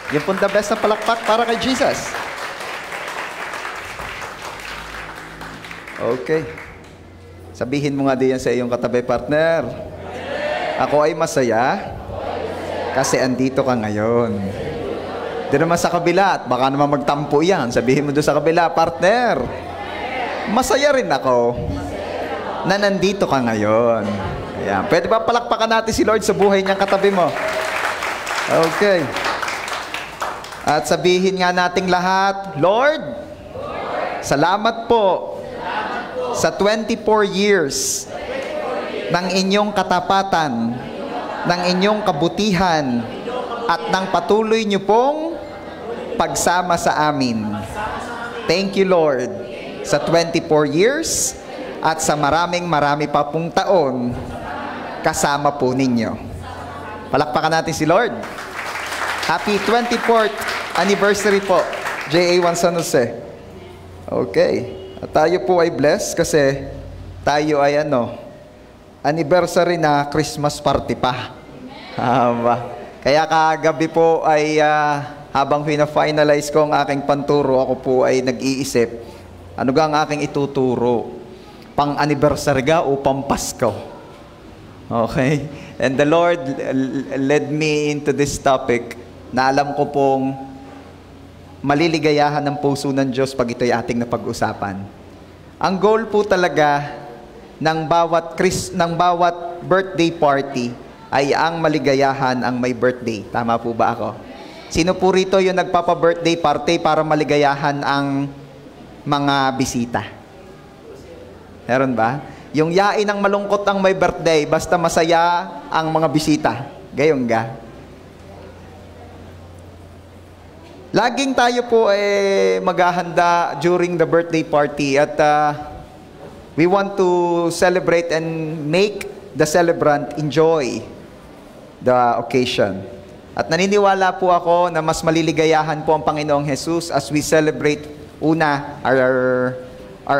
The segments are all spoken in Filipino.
Yung pong the best na palakpak para kay Jesus. Okay. Sabihin mo nga diyan sa iyong katabi, partner. Ako ay masaya kasi andito ka ngayon. Doon naman sa kabila, at baka naman magtampo yan. Sabihin mo doon sa kabila, partner, masaya rin ako na nandito ka ngayon. Ayan. Pwede ba palakpakan natin si Lord sa buhay niyang katabi mo? Okay. At sabihin nga nating lahat, Lord, salamat po sa 24 years ng inyong katapatan, ng inyong kabutihan, at ng patuloy niyo pong pagsama sa amin. Thank you, Lord, sa 24 years at sa marami pa pong taon kasama po ninyo. Palakpakan natin si Lord. Happy 24th anniversary po, JA1 San Jose. Okay. At tayo po ay blessed kasi tayo ay anniversary na Christmas party pa. Kaya kagabi po ay habang fina-finalize ko ang aking panturo, ako po ay nag-iisip, ano ga ang aking ituturo? Pang-anniversary ga o pang-Pasko? Okay? And the Lord led me into this topic na alam ko pong maliligayahan ng puso ng Diyos pag ito'y ating napag-usapan. Ang goal po talaga ng bawat birthday party ay ang maligayahan ang may birthday. Tama po ba ako? Sino po rito yung nagpapa-birthday party para maligayahan ang mga bisita? Meron ba? Yung yain ng malungkot ang may birthday, basta masaya ang mga bisita. Gayong ga. Laging tayo po maghahanda during the birthday party at we want to celebrate and make the celebrant enjoy the occasion. At naniniwala po ako na mas maliligayahan po ang Panginoong Jesus as we celebrate our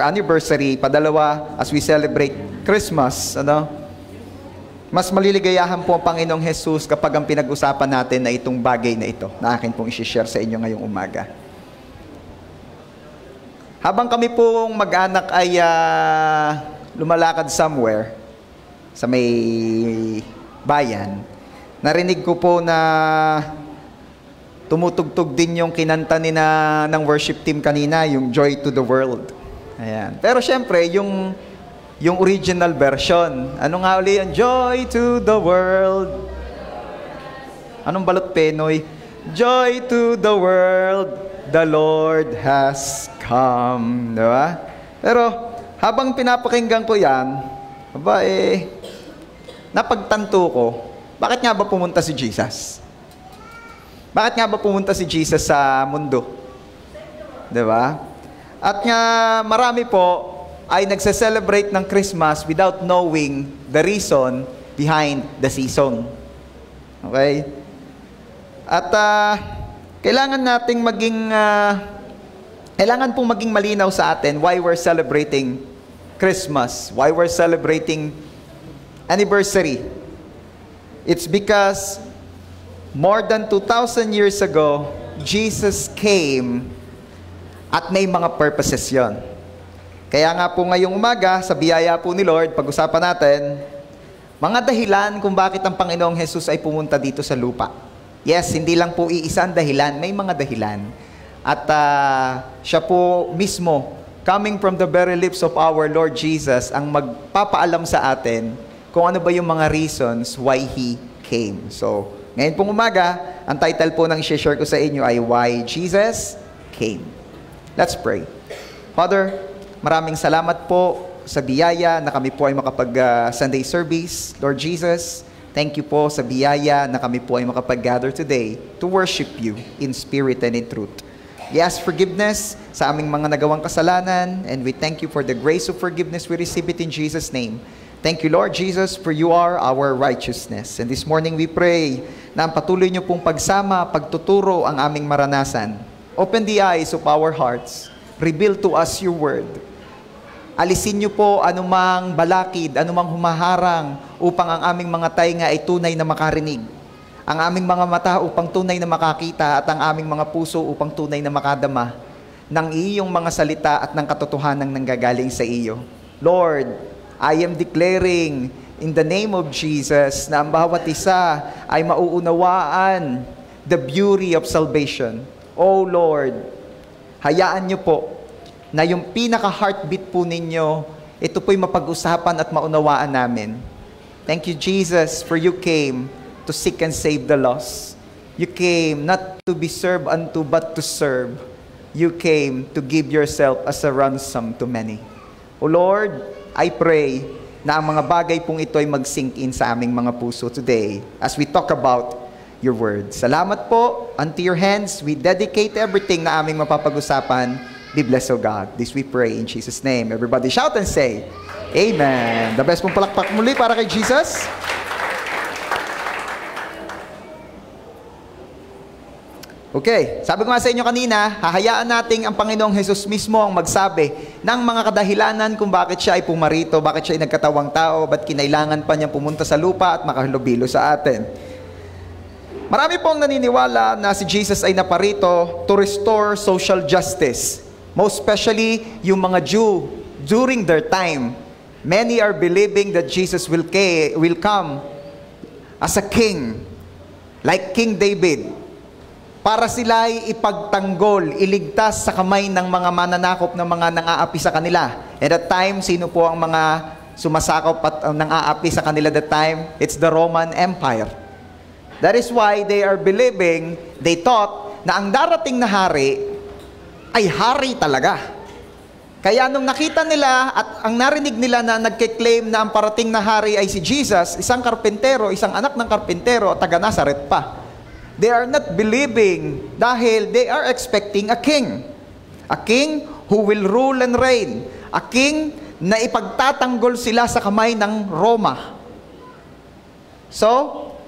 anniversary, padalawa as we celebrate Christmas, mas maliligayahan po ang Panginoong Jesus kapag ang pinag-usapan natin na itong bagay na ito na akin pong isi-share sa inyo ngayong umaga. Habang kami pong mag-anak ay lumalakad somewhere sa may bayan, narinig ko po na tumutugtog din yung kinanta ng worship team kanina, yung Joy to the World. Ayan. Pero syempre, yung original version. Ano nga uli yung Joy to the world? Anong balot Penoy? Joy to the world, the Lord has come. Diba? Pero habang pinapakinggan ko yan, napagtanto ko, bakit nga ba pumunta si Jesus? Bakit nga ba pumunta si Jesus sa mundo? Diba? At nga marami po ay nagse-celebrate ng Christmas without knowing the reason behind the season. Okay? At kailangan pong maging malinaw sa atin why we're celebrating Christmas, why we're celebrating anniversary. It's because more than 2,000 years ago, Jesus came at may mga purposes yon. Kaya nga po ngayong umaga, sa biyaya po ni Lord, pag-usapan natin, mga dahilan kung bakit ang Panginoong Jesus ay pumunta dito sa lupa. Yes, hindi lang po iisang dahilan, may mga dahilan. At siya po mismo, coming from the very lips of our Lord Jesus, ang magpapaalam sa atin kung ano ba yung mga reasons why He came. So, ngayon pong umaga, ang title po ng i-share ko sa inyo ay Why Jesus Came. Let's pray. Father, maraming salamat po sa biyaya na kami po ay makapag-Sunday service. Lord Jesus, thank you po sa biyaya na kami po ay makapag-gather today to worship you in spirit and in truth. We ask forgiveness sa aming mga nagawang kasalanan, and we thank you for the grace of forgiveness. We receive it in Jesus' name. Thank you, Lord Jesus, for you are our righteousness. And this morning we pray na ang patuloy niyo pong pagsama, pagtuturo ang aming maranasan. Open the eyes of our hearts. Reveal to us your word. Alisin niyo po anumang balakid, anumang humaharang upang ang aming mga tainga ay tunay na makarinig. ang aming mga mata upang tunay na makakita at ang aming mga puso upang tunay na makadama ng iyong mga salita at ng katotohanan nanggagaling sa iyo. Lord, I am declaring in the name of Jesus na ang bawat isa ay mauunawaan the beauty of salvation. Oh Lord, hayaan niyo po na yung pinaka-heartbeat po ninyo, ito po'y mapag-usapan at maunawaan namin. Thank you, Jesus, for you came to seek and save the lost. You came not to be served unto, but to serve. You came to give yourself as a ransom to many. O Lord, I pray na ang mga bagay pong ito ay mag-sink in sa aming mga puso today as we talk about your word. Salamat po. Unto your hands, we dedicate everything na aming mapapag-usapan. Be blessed, O God. This we pray in Jesus' name. Everybody shout and say, Amen. The best pong palakpak muli para kay Jesus. Okay, sabi ko nga sa inyo kanina, hahayaan natin ang Panginoong Jesus mismo ang magsabi ng mga kadahilanan kung bakit siya ay pumarito, bakit siya ay nagkatawang tao, ba't kinailangan pa niyang pumunta sa lupa at makahalubilo sa atin. Marami pong naniniwala na si Jesus ay naparito to restore social justice. Most especially yung mga Jew during their time. Many are believing that Jesus will come as a king, like King David, para sila ay ipagtanggol, iligtas sa kamay ng mga mananakop na mga nang-aapi sa kanila. At that time, sino po ang mga sumasakop at nang-aapi sa kanila that time? It's the Roman Empire. That is why they are believing, they thought, na ang darating na hari ay hari talaga. Kaya nung nakita nila at ang narinig nila na nagke-claim na ang parating na hari ay si Jesus, isang karpentero, isang anak ng karpentero, taga Nazaret pa. They are not believing dahil they are expecting a king. A king who will rule and reign. A king na ipagtatanggol sila sa kamay ng Roma. So,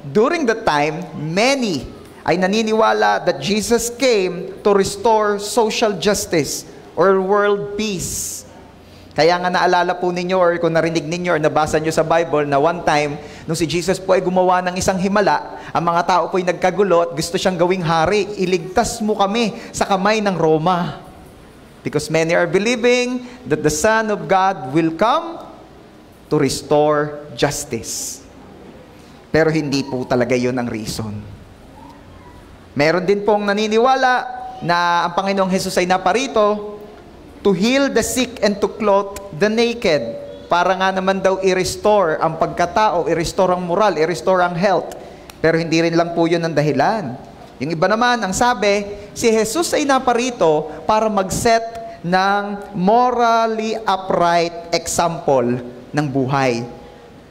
during the time, many ay naniniwala that Jesus came to restore social justice or world peace. Kaya nga naalala po ninyo or kung narinig ninyo or nabasa nyo sa Bible na one time, nung si Jesus po ay gumawa ng isang himala, ang mga tao po ay nagkagulo at gusto siyang gawing hari. Iligtas mo kami sa kamay ng Roma. Because many are believing that the Son of God will come to restore justice. Pero hindi po talaga yun ang reason. Meron din pong naniniwala na ang Panginoong Jesus ay naparito to heal the sick and to clothe the naked. Para nga naman daw i-restore ang pagkatao, i-restore ang moral, i-restore ang health. Pero hindi rin lang po yun ang dahilan. Yung iba naman, ang sabi, si Jesus ay naparito para mag-set ng morally upright example ng buhay.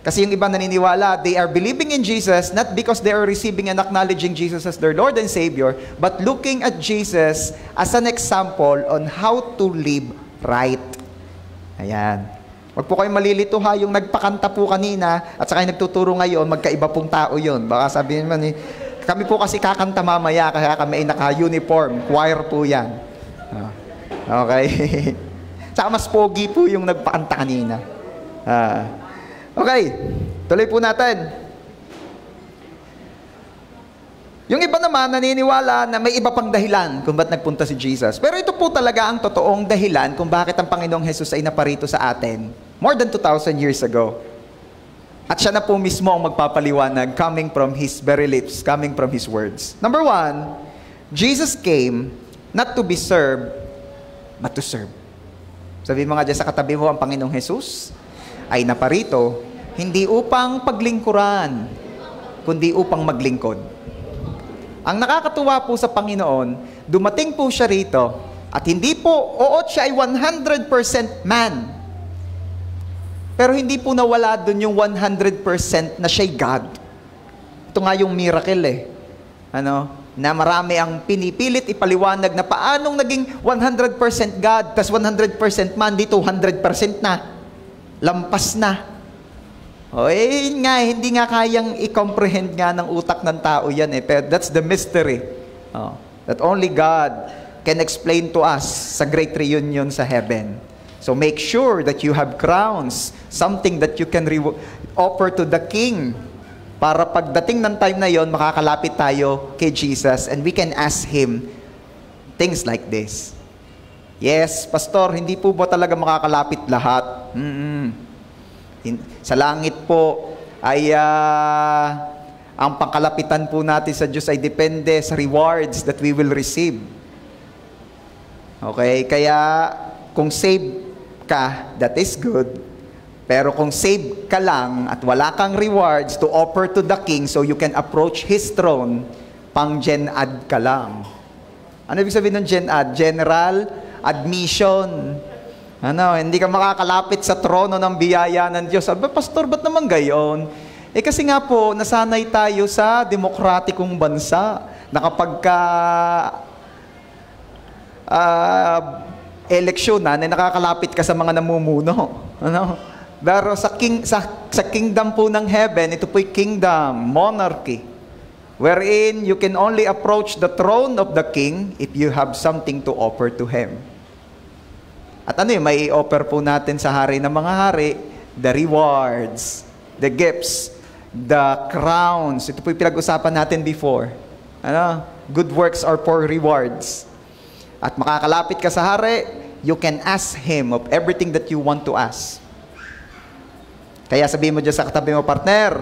Kasi yung iba naniniwala, they are believing in Jesus not because they are receiving and acknowledging Jesus as their Lord and Savior, but looking at Jesus as an example on how to live right. Ayan. Huwag po kayong malilito ha, yung nagpakanta po kanina at saka yung nagtuturo ngayon, magkaiba pong tao yun. Baka sabihin naman kami po kasi kakanta mamaya kaya kami ay naka-uniform. Choir po yan. Okay. Saka mas pogi po yung nagpakanta kanina. Okay, tuloy po natin. Yung iba naman naniniwala na may iba pang dahilan kung ba't nagpunta si Jesus. Pero ito po talaga ang totoong dahilan kung bakit ang Panginoong Jesus ay naparito sa atin more than 2,000 years ago. At siya na po mismo ang magpapaliwanag coming from His very lips, coming from His words. Number one, Jesus came not to be served, but to serve. Sabi mo nga dyan sa katabi mo, ang Panginoong Jesus ay naparito, hindi upang paglingkuran, kundi upang maglingkod. Ang nakakatuwa po sa Panginoon, dumating po siya rito, at hindi po, siya ay 100% man. Pero hindi po nawala dun yung 100% na siya'y God. Ito nga yung miracle na marami ang pinipilit ipaliwanag na paanong naging 100% God, tas 100% man, di 200% na. Lampas na. Hindi nga kayang i-comprehend nga ng utak ng tao yan Pero that's the mystery. That only God can explain to us sa great reunion sa heaven. So make sure that you have crowns, something that you can offer to the King para pagdating ng time na yon, makakalapit tayo kay Jesus and we can ask Him things like this. Yes, Pastor, hindi po ba talaga makakalapit lahat? Sa langit po ay ang pangkalapitan po natin sa Diyos ay depende sa rewards that we will receive. Okay, kaya kung save ka, that is good. Pero kung save ka lang at wala kang rewards to offer to the King so you can approach His throne, pang gen-ad ka lang. Ano ibig sabihin ng gen-ad? General admission. Hindi ka makakalapit sa trono ng biyaya ng Diyos. Sabi, Pastor, ba't naman gayon? Kasi nga po, nasanay tayo sa demokratikong bansa na kapag eleksyonan, nakakalapit ka sa mga namumuno. Pero sa kingdom po ng heaven, ito po'y kingdom, monarchy, wherein you can only approach the throne of the king if you have something to offer to him. At may offer po natin sa hari ng mga hari? The rewards, the gifts, the crowns. Ito po'y pinag-usapan natin before. Good works are for rewards. At makakalapit ka sa hari, you can ask him of everything that you want to ask. Kaya sabihin mo dyan sa katabi mo, partner,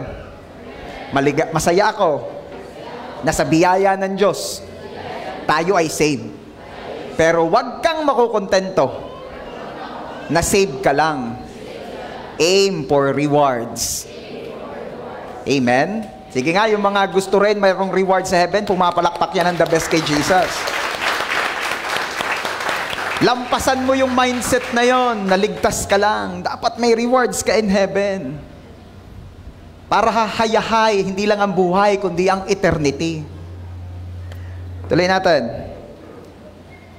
masaya ako na sa biyaya ng Diyos, tayo ay saved. Pero wag kang makukontento na save ka lang. Aim for rewards. Amen? Sige nga, yung mga gusto rin mayroong reward sa heaven, pumapalakpak yan ng the best kay Jesus. Lampasan mo yung mindset na yon, naligtas ka lang. Dapat may rewards ka in heaven. Para hahayahay, hindi lang ang buhay, kundi ang eternity. Tuloy natin.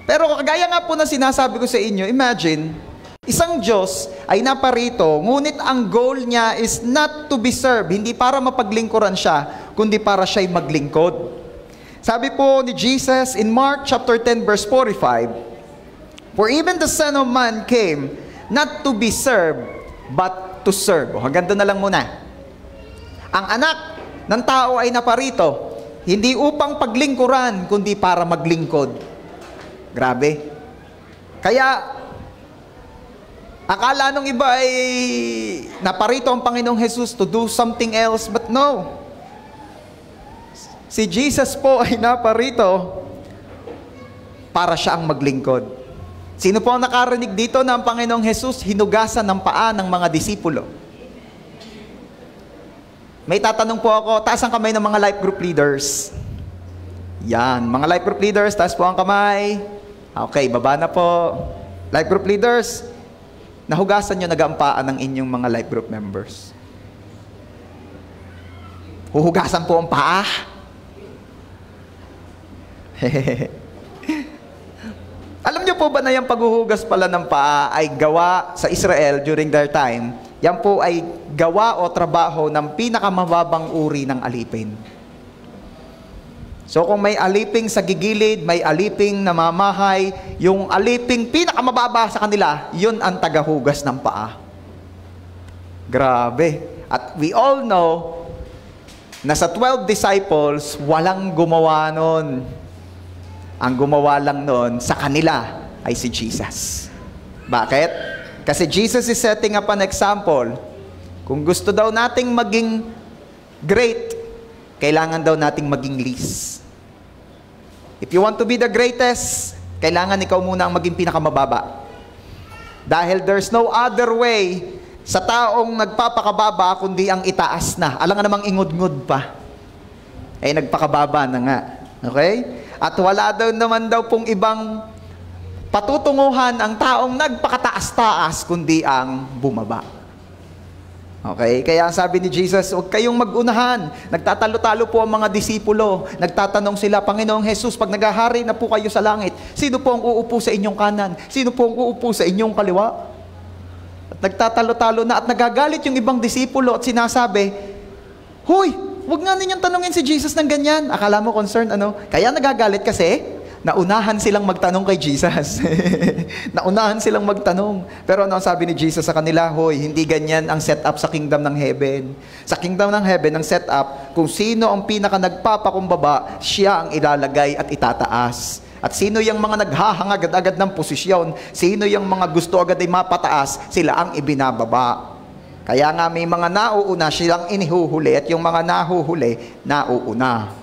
Pero kagaya nga po na sinasabi ko sa inyo, imagine, isang Diyos ay naparito, ngunit ang goal niya is not to be served, hindi para mapaglingkuran siya, kundi para siya'y maglingkod. Sabi po ni Jesus in Mark chapter 10 verse 45, for even the Son of Man came not to be served, but to serve. Hanggang doon na lang muna. Ang anak ng tao ay naparito, hindi upang paglingkuran, kundi para maglingkod. Grabe. Kaya, akala nung iba ay naparito ang Panginoong Jesus to do something else, but no. Si Jesus po ay naparito para siya ang maglingkod. Sino po ang nakarinig dito na ang Panginoong Jesus hinugasan ng paa ng mga disipulo? May tatanong po ako, taas ang kamay ng mga life group leaders. Yan, mga life group leaders, taas po ang kamay. Okay, baba na po. Life group leaders, nahugasan nyo nagampaan ng inyong mga life group members. Huhugasan po ang paa. Alam niyo po ba na yung paghuhugas pala ng paa ay gawa sa Israel during their time? Yan po ay gawa o trabaho ng pinakamababang uri ng alipin. So kung may aliping sa gigilid, may aliping na mamahay, yung aliping pinakamababa sa kanila, yun ang tagahugas ng paa. Grabe. At we all know na sa 12 disciples, walang gumawa nun. Ang gumawa lang nun sa kanila ay si Jesus. Bakit? Kasi Jesus is setting up an example. Kung gusto daw nating maging great, kailangan daw nating maging least. If you want to be the greatest, kailangan ikaw muna ang maging pinakamababa. Dahil there's no other way sa taong nagpapakababa kundi ang itaas na. Alam nga namang ingod-ngod pa. Nagpakababa na nga. Okay? At wala daw naman daw pong ibang patutunguhan ang taong nagpakataas-taas kundi ang bumaba. Okay? Kaya sabi ni Jesus, huwag kayong mag-unahan. Nagtatalo-talo po ang mga disipulo. Nagtatanong sila, Panginoong Jesus, pag naghahari na po kayo sa langit, sino po ang uupo sa inyong kanan? Sino po ang uupo sa inyong kaliwa? At nagtatalo-talo na at nagagalit yung ibang disipulo at sinasabi, Hoy, huwag nga ninyong tanungin si Jesus ng ganyan. Akala mo concerned, ano? Kaya nagagalit kasi naunahan silang magtanong kay Jesus. Naunahan silang magtanong. Pero ano ang sabi ni Jesus sa kanila? Hoy, hindi ganyan ang setup sa kingdom ng heaven. Sa kingdom ng heaven, ang setup, kung sino ang pinaka nagpapakumbaba, siya ang ilalagay at itataas. At sino yung mga naghahang agad-agad ng posisyon, sino yung mga gusto agad ay mapataas, sila ang ibinababa. Kaya nga may mga nauuna silang inihuhuli at yung mga nahuhuli, nauuna.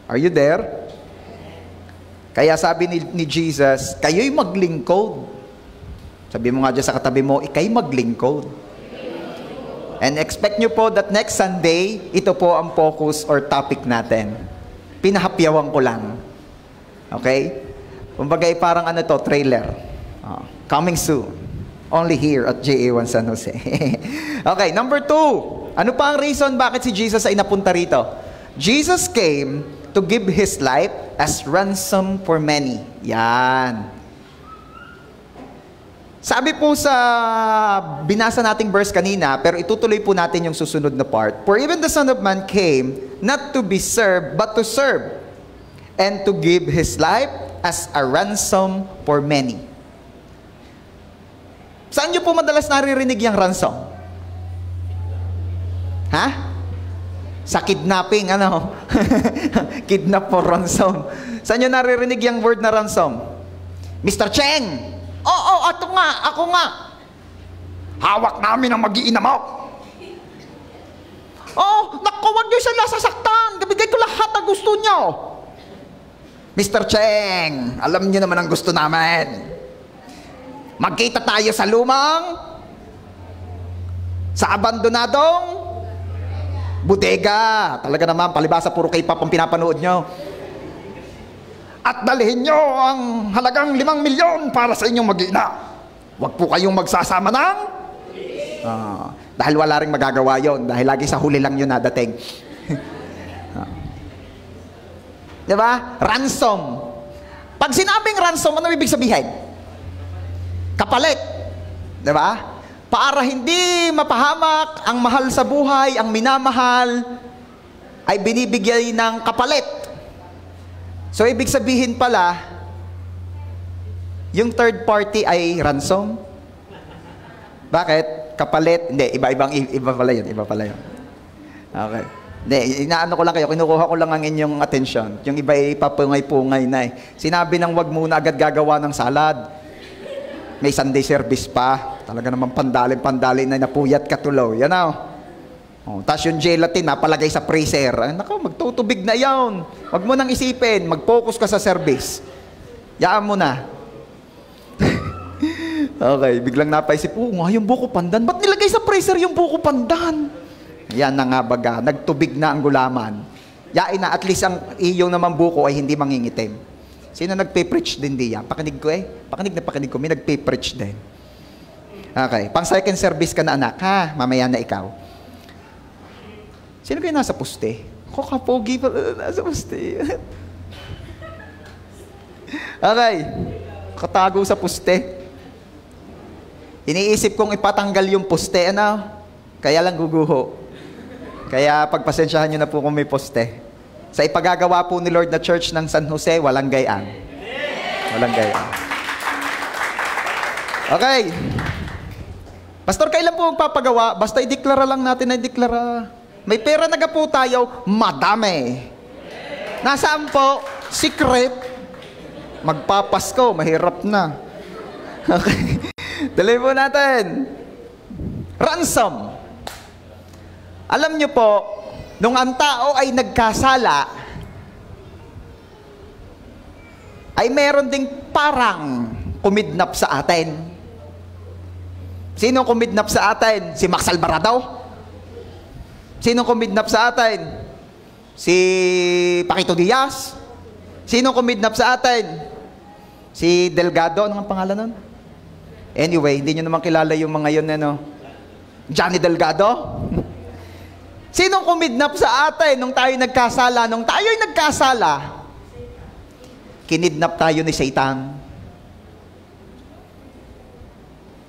Are you there? Kaya sabi ni Jesus, kayo'y maglingkod. Sabi mo nga dyan sa katabi mo, ikay maglingkod. And expect nyo po that next Sunday, ito po ang focus or topic natin. Pinahapyawan ko lang. Okay? Kumbaga parang ano to, trailer. Coming soon. Only here at JA1 San Jose. Okay, number 2. Ano pa ang reason bakit si Jesus ay napunta rito? Jesus came to give His life as ransom for many. Yan. Sabi po sa binasa nating verse kanina, pero itutuloy po natin yung susunod na part. For even the Son of Man came not to be served, but to serve, and to give His life as a ransom for many. Saan nyo po madalas naririnig yung ransom? Ha? Sa kidnapping, ano? Kidnap for ransom. Saan nyo naririnig yung word na ransom? Mr. Cheng! Oo, ako nga. Hawak namin ang mag-iina mo. Oh, naku, wag nyo siya nasasaktan. Gabigay ko lahat ang gusto nyo. Mr. Cheng, alam nyo naman ang gusto namin. Magkita tayo sa lumang, sa abandonadong bodega. Talaga naman, palibasa puro K-pop ang pinapanood nyo. At dalhin nyo ang halagang 5 milyon para sa inyong mag-ina. Huwag po kayong magsasama ng... dahil wala ring magagawa yon, dahil lagi sa huli lang yun nadating. Diba? Ransom. Pag sinabing ransom, ano ibig sabihin? Kapalit. Diba? Para hindi mapahamak ang mahal sa buhay, ang minamahal, ay binibigay ng kapalit. So, ibig sabihin pala, yung third party ay ransom. Bakit? Kapalit? Hindi, iba pala yun. Okay. Hindi, inaano ko lang kayo, kinukuha ko lang ang inyong atensyon. Yung iba ay papungay-pungay na eh. Sinabi nang wag muna agad gagawa ng salad. May Sunday service pa. Talaga naman pandalin na napuyat ka tuloy. Yan o. Tapos yung gelatin, napalagay sa freezer. Ay, naku, magtutubig na yon. Wag mo nang isipin. Mag-focus ka sa service. Yaan mo na. Okay, biglang napaisip, nga yung buko pandan. Ba't nilagay sa freezer yung buko pandan? Yan na nga baga. Nagtubig na ang gulaman. Yain na, at least ang iyong naman buko ay hindi mangingitim. Sino nagpe-preach din diyan? Pakinig ko eh. Pakinig ko. May nagpe-preach din. Okay. Pang second service ka na anak, ha? Mamaya na ikaw. Sino kayo nasa poste? Ako kapogi pa nasa poste. Okay. Katago sa poste. Iniisip kong ipatanggal yung poste, ano? Kaya lang guguho. Kaya pagpasensyahan nyo na po kung may poste. Sa ipagagawa po ni Lord na Church ng San Jose, walang gayaan. Walang gayaan. Okay. Pastor, kailan po magpapagawa? Basta ideklara lang natin na ideklara. May pera na po tayo, madami. Nasaan po? Secret. Magpapasko, mahirap na. Okay. Dali po natin. Ransom. Alam nyo po, nung ang tao ay nagkasala, ay meron ding parang kumidnap sa atin. Sino kumidnap sa atin? Si Max Alvarado? Sino kumidnap sa atin? Si Paquito Diaz? Sino kumidnap sa atin? Si Delgado? Ano ang pangalan nun? Anyway, hindi nyo naman kilala yung mga yun, ano? Johnny Delgado? Sino kumidnap sa atin nung tayo nagkasala? Nung tayo'y nagkasala, kinidnap tayo ni Satan.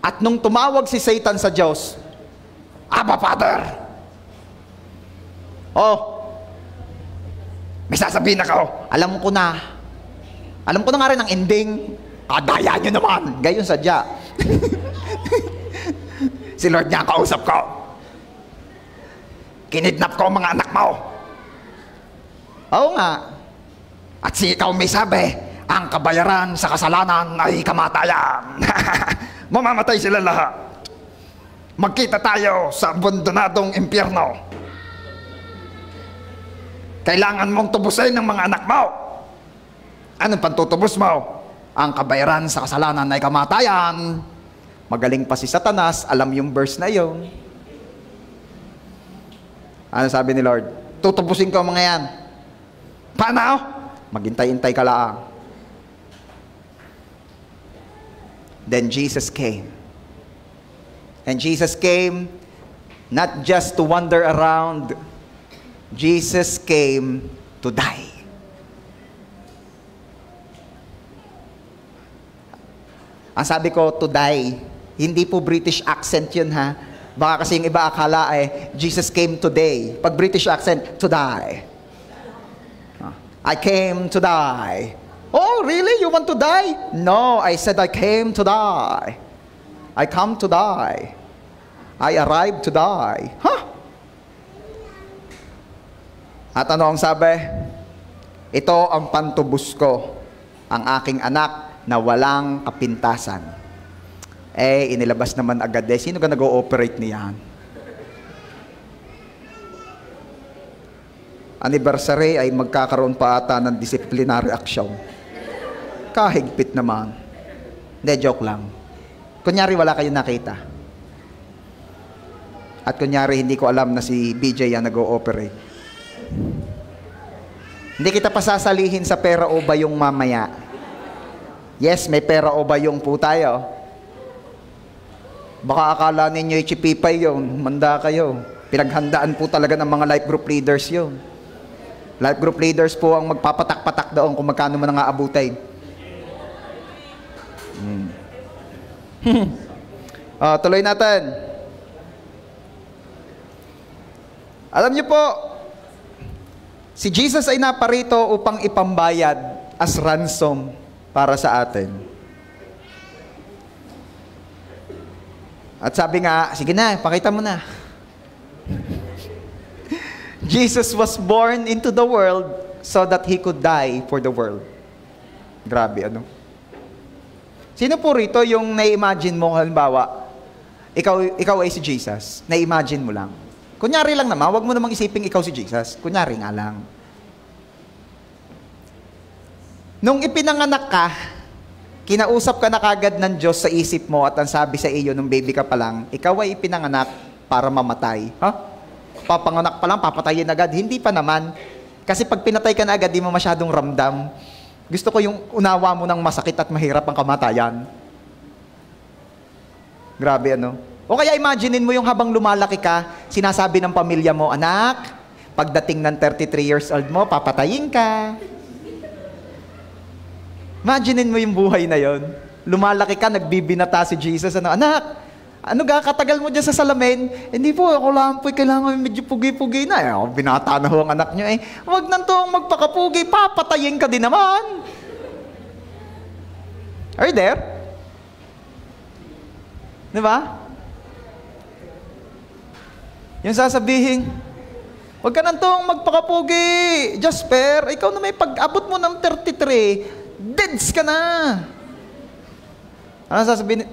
At nung tumawag si Satan sa Diyos, Abba, Father! Oh, may sasabihin ako. Alam ko na. Alam ko na nga rin ang ending. Kadaya nyo naman. Gayon sadya. Si Lord niya kausap ko. Kinidnap ko ang mga anak mo. Oo nga. At si ikaw may sabi, ang kabayaran sa kasalanan ay kamatayan. Mamamatay sila lahat. Magkita tayo sa abandonadong impyerno. Kailangan mong tubusin ng mga anak mo. Anong pantutubos mo? Ang kabayaran sa kasalanan ay kamatayan. Magaling pa si Satanas, alam yung verse na yun. Ano sabi ni Lord? Tutubusin ko mga yan. Paano? Maghintay-hintay ka lang. Then Jesus came. And Jesus came not just to wander around. Jesus came to die. Ang sabi ko, to die. Hindi po British accent yun, ha? Baka kasi yung iba akala ay, Jesus came today. Pag British accent, to die. I came to die. Oh, really? You want to die? No, I said I came to die. I come to die. I arrived to die. Huh? At ano ang sabi? Ito ang pantubos ko, ang aking anak na walang kapintasan. Eh, inilabas naman agad eh. Sino ka nag-ooperate niyan? Anniversary ay magkakaroon pa ata ng disciplinary action. Kahigpit naman. Hindi, joke lang. Kunyari wala kayong nakita. At kunyari hindi ko alam na si BJ yan nag-ooperate. Hindi kita pasasalihin sa pera o bayong mamaya. Yes, may pera o bayong po tayo. Baka akala ninyo ichipipay yun. Manda kayo. Pinaghandaan po talaga ng mga life group leaders yun. Life group leaders po ang magpapatak-patak doon kung magkano man ang aabutin. Tuloy natin. Alam niyo po, si Jesus ay naparito upang ipambayad as ransom para sa atin. At sabi nga, sige na, pakita mo na. Jesus was born into the world so that He could die for the world. Grabe, ano? Sino po rito yung na-imagine mo, halimbawa, ikaw ay si Jesus, na-imagine mo lang. Kunyari lang naman, wag mo namang isiping ikaw si Jesus. Kunyari nga lang. Nung ipinanganak ka, kinausap ka na kagad ng Diyos sa isip mo at ang sabi sa iyo nung baby ka pa lang, ikaw ay ipinanganak para mamatay. Ha? Papanganak pa lang, papatayin agad. Hindi pa naman. Kasi pag pinatay ka na agad, di mo masyadong ramdam. Gusto ko yung unawa mo ng masakit at mahirap ang kamatayan. Grabe, ano? O kaya imaginein mo yung habang lumalaki ka, sinasabi ng pamilya mo, anak, pagdating ng 33 years old mo, papatayin ka. Imaginein mo yung buhay na yon. Lumalaki ka, nagbibinata si Jesus, ano, anak, ano katagal mo dyan sa salamin? Hindi po, ako lang po, kailangan medyo pugi-pugi na. Binata na ho ang anak nyo eh. Huwag nang magpakapugi, papatayin ka din naman. Are you there? Di ba? Yung sasabihin, huwag ka nang magpakapugi, Jasper, ikaw na may pag-abot mo ng 33, deads ka na. Ano sasabihin?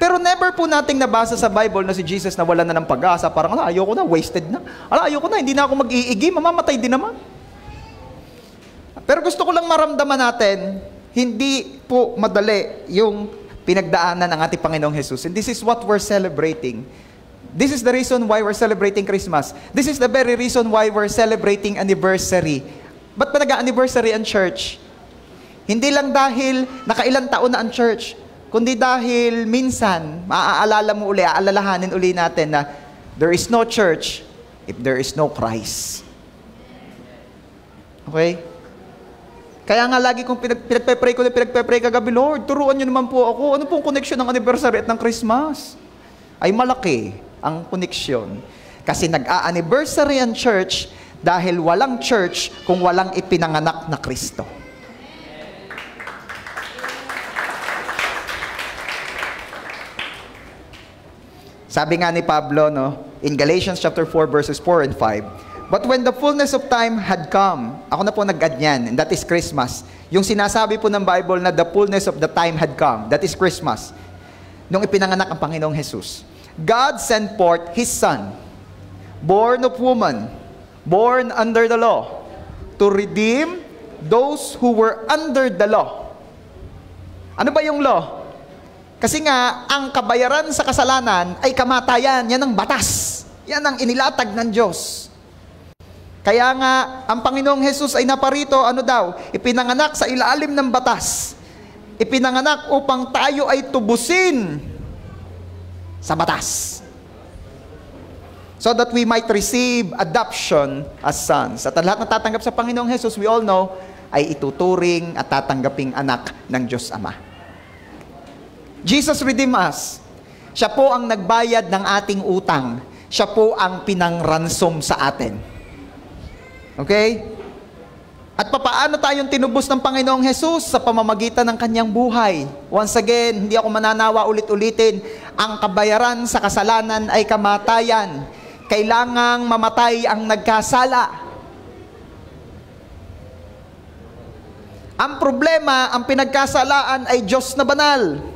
Pero never po nating nabasa sa Bible na si Jesus na wala na ng pag-asa. Parang, ayoko na, wasted na. Ayoko na, hindi na ako mag-iigi, mamamatay din naman. Pero gusto ko lang maramdaman natin, hindi po madali yung pinagdaanan ng ating Panginoong Jesus. And this is what we're celebrating. This is the reason why we're celebrating Christmas. This is the very reason why we're celebrating anniversary. Ba't ba nag-anniversary ang church? Hindi lang dahil nakailang taon na ang church, kundi dahil minsan, maaalala mo uli, aalalahanin uli natin na there is no church if there is no Christ. Okay? Kaya nga lagi kong pinagpe-pray kagabi, Lord, turuan niyo naman po ako. Ano pong connection ng anniversary at ng Christmas? Ay malaki ang connection. Kasi nag-a-anniversary ang church dahil walang church kung walang ipinanganak na Kristo. Sabi nga ni Pablo, no, in Galatians chapter 4 verses 4 and 5, but when the fullness of time had come, ako na po nag-add yan, and that is Christmas. Yung sinasabi po ng Bible na the fullness of the time had come, that is Christmas. Nung ipinanganak ang Panginoong Jesus, God sent forth His Son, born of woman, born under the law, to redeem those who were under the law. Ano ba yung law? Kasi nga, ang kabayaran sa kasalanan ay kamatayan. Yan ang batas. Yan ang inilatag ng Diyos. Kaya nga, ang Panginoong Jesus ay naparito, ano daw? Ipinanganak sa ilalim ng batas. Ipinanganak upang tayo ay tubusin sa batas. So that we might receive adoption as sons. At ang lahat na tatanggap sa Panginoong Jesus, we all know, ay ituturing at tatanggaping anak ng Diyos Ama. Jesus redeemed us. Siya po ang nagbayad ng ating utang. Siya po ang pinangransom sa atin. Okay? At papaano tayong tinubos ng Panginoong Jesus? Sa pamamagitan ng kanyang buhay. Once again, hindi ako mananawa ulit-ulitin, ang kabayaran sa kasalanan ay kamatayan. Kailangang mamatay ang nagkasala. Ang problema, ang pinagkasalaan ay Diyos na banal.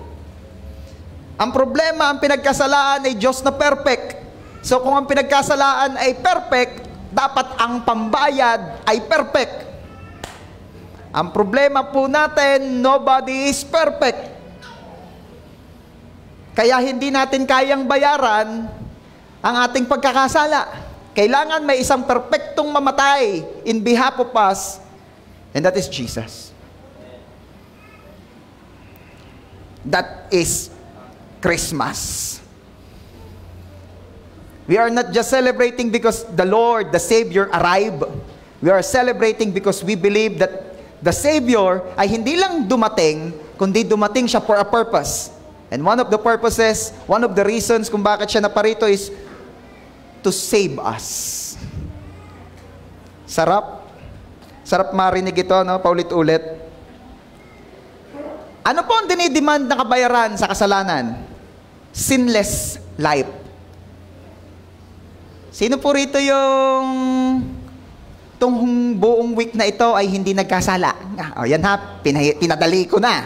Ang problema, ang pinagkasalaan ay Diyos na perfect. So kung ang pinagkasalaan ay perfect, dapat ang pambayad ay perfect. Ang problema po natin, nobody is perfect. Kaya hindi natin kayang bayaran ang ating pagkakasala. Kailangan may isang perpektong mamatay in behalf of us, and that is Jesus. That is Christmas. We are not just celebrating because the Lord, the Savior, arrived. We are celebrating because we believe that the Savior ay hindi lang dumating, kundi dumating siya for a purpose. And one of the purposes, one of the reasons kung bakit siya naparito is to save us. Sarap. Sarap marinig ito, no? Paulit-ulit. Ano po ang dinidemand na kabayaran sa kasalanan? Sinless life. Sino po rito yung itong buong week na ito ay hindi nagkasala? O yan ha, pinadali ko na.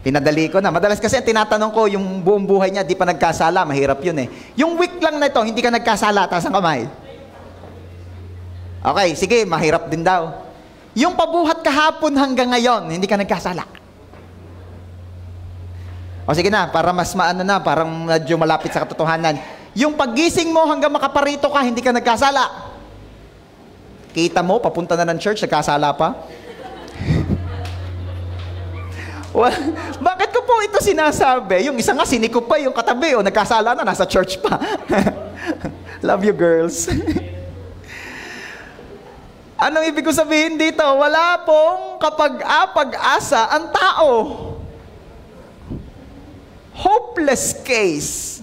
Pinadali ko na. Madalas kasi tinatanong ko, yung buong buhay niya, di pa nagkasala, mahirap yun eh. Yung week lang na ito, hindi ka nagkasala, taas ang kamay. Okay, sige, mahirap din daw. Yung pabuhat kahapon hanggang ngayon, hindi ka nagkasala. O sige na, para mas maano na, parang medyo malapit sa katotohanan. Yung paggising mo hanggang makaparito ka, hindi ka nagkasala. Kita mo, papunta na ng church, nagkasala pa. Well, bakit ko po ito sinasabi? Yung isa nga, siniko pa yung katabi, o nagkasala na, nasa church pa. Love you, girls. Anong ibig ko sabihin dito? Wala pong kapag-apag-asa ang tao. Hopeless case.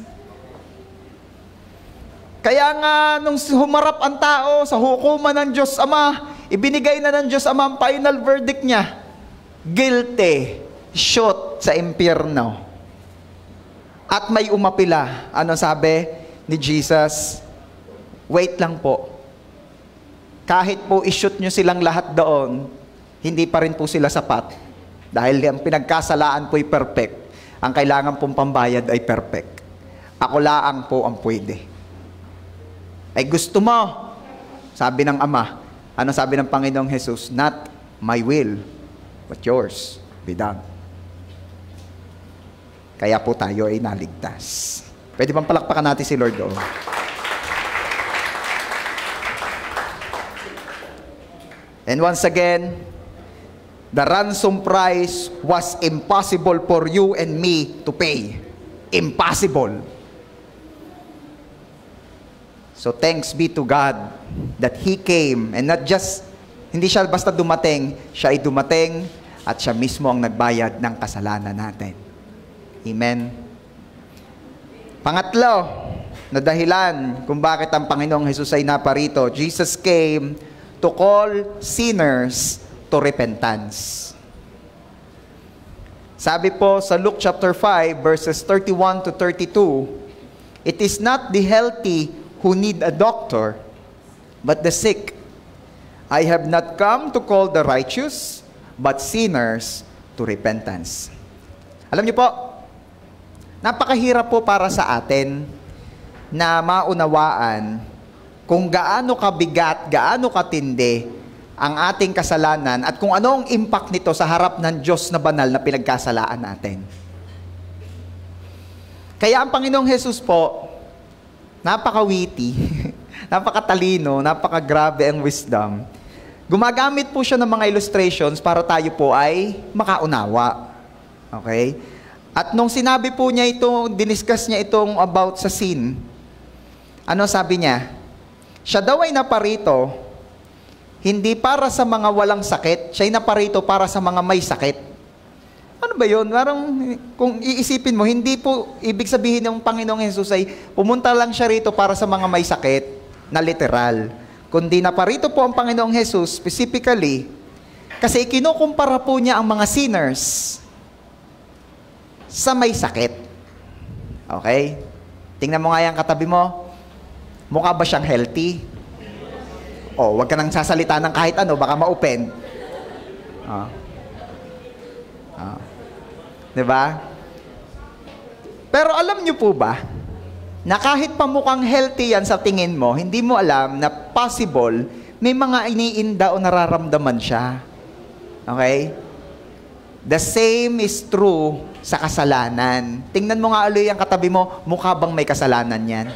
Kaya nga, nung humarap ang tao sa hukuman ng Diyos Ama, ibinigay na ng Diyos Ama ang final verdict niya. Guilty. Shoot sa impyerno. At may umapila. Ano sabi ni Jesus? Wait lang po. Kahit po i-shoot nyo silang lahat doon, hindi pa rin po sila sapat. Dahil ang pinagkasalaan po'y perfect. Ang kailangan pong pambayad ay perfect. Ako laang po ang pwede. Ay gusto mo, sabi ng Ama. Ano sabi ng Panginoong Jesus? Not my will, but yours be done. Kaya po tayo ay naligtas. Pwede bang palakpakan natin si Lord doon? And once again, the ransom price was impossible for you and me to pay. Impossible. So thanks be to God that He came and not just, hindi siya basta dumating, siya ay dumating at siya mismo ang nagbayad ng kasalanan natin. Amen. Pangatlo, na dahilan kung bakit ang Panginoong Jesus ay naparito, Jesus came to call sinners to repentance. Sabi po sa Luke chapter 5 verses 31 to 32, It is not the healthy who need a doctor, but the sick. I have not come to call the righteous, but sinners to repentance. Alam niyo po, napakahirap po para sa atin na maunawaan kung gaano kabigat, gaano katindi ang ating kasalanan at kung ano ang impact nito sa harap ng Diyos na banal na pinagkasalaan natin. Kaya ang Panginoong Jesus po, napaka-witty, napakatalino, napakagrabe ang wisdom. Gumagamit po siya ng mga illustrations para tayo po ay makaunawa. Okay? At nung sinabi po niya ito, diniscuss niya itong about sa sin, ano sabi niya? Siya daw ay naparito, hindi para sa mga walang sakit, siya ay naparito para sa mga may sakit. Ano ba yun? Parang, kung iisipin mo, hindi po, ibig sabihin ng Panginoong Jesus ay, pumunta lang siya rito para sa mga may sakit, na literal. Kundi naparito po ang Panginoong Jesus, specifically, kasi kinukumpara po niya ang mga sinners sa may sakit. Okay? Tingnan mo nga yung katabi mo, mukha ba siyang healthy? O, wag ka nang sasalita ng kahit ano, baka ma-open. Diba? Pero alam niyo po ba, na kahit pa mukhang healthy yan sa tingin mo, hindi mo alam na possible, may mga iniinda o nararamdaman siya. Okay? The same is true sa kasalanan. Tingnan mo nga ulit ang katabi mo, mukha bang may kasalanan yan?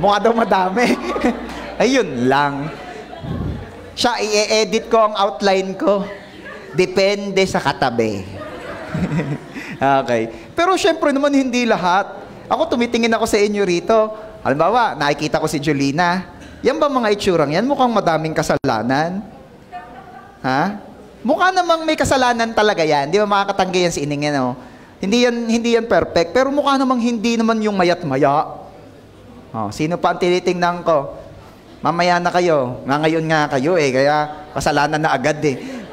Mukha daw madami. Ayun lang. Siya, i-edit ko ang outline ko. Depende sa katabi. Okay. Pero syempre naman hindi lahat. Ako tumitingin ako sa inyo rito. Halimbawa, nakikita ko si Jolina. Yan ba mga itsurang yan? Mukhang madaming kasalanan. Ha? Mukha namang may kasalanan talaga yan. Di ba makakatanggi yan si Ining yan, oh. Hindi yan perfect. Pero mukha namang hindi naman yung mayat-maya. Oh, sino pa ang tinitingnan ko? Mamaya na kayo. Ngayon nga kayo eh. Kaya kasalanan na agad eh.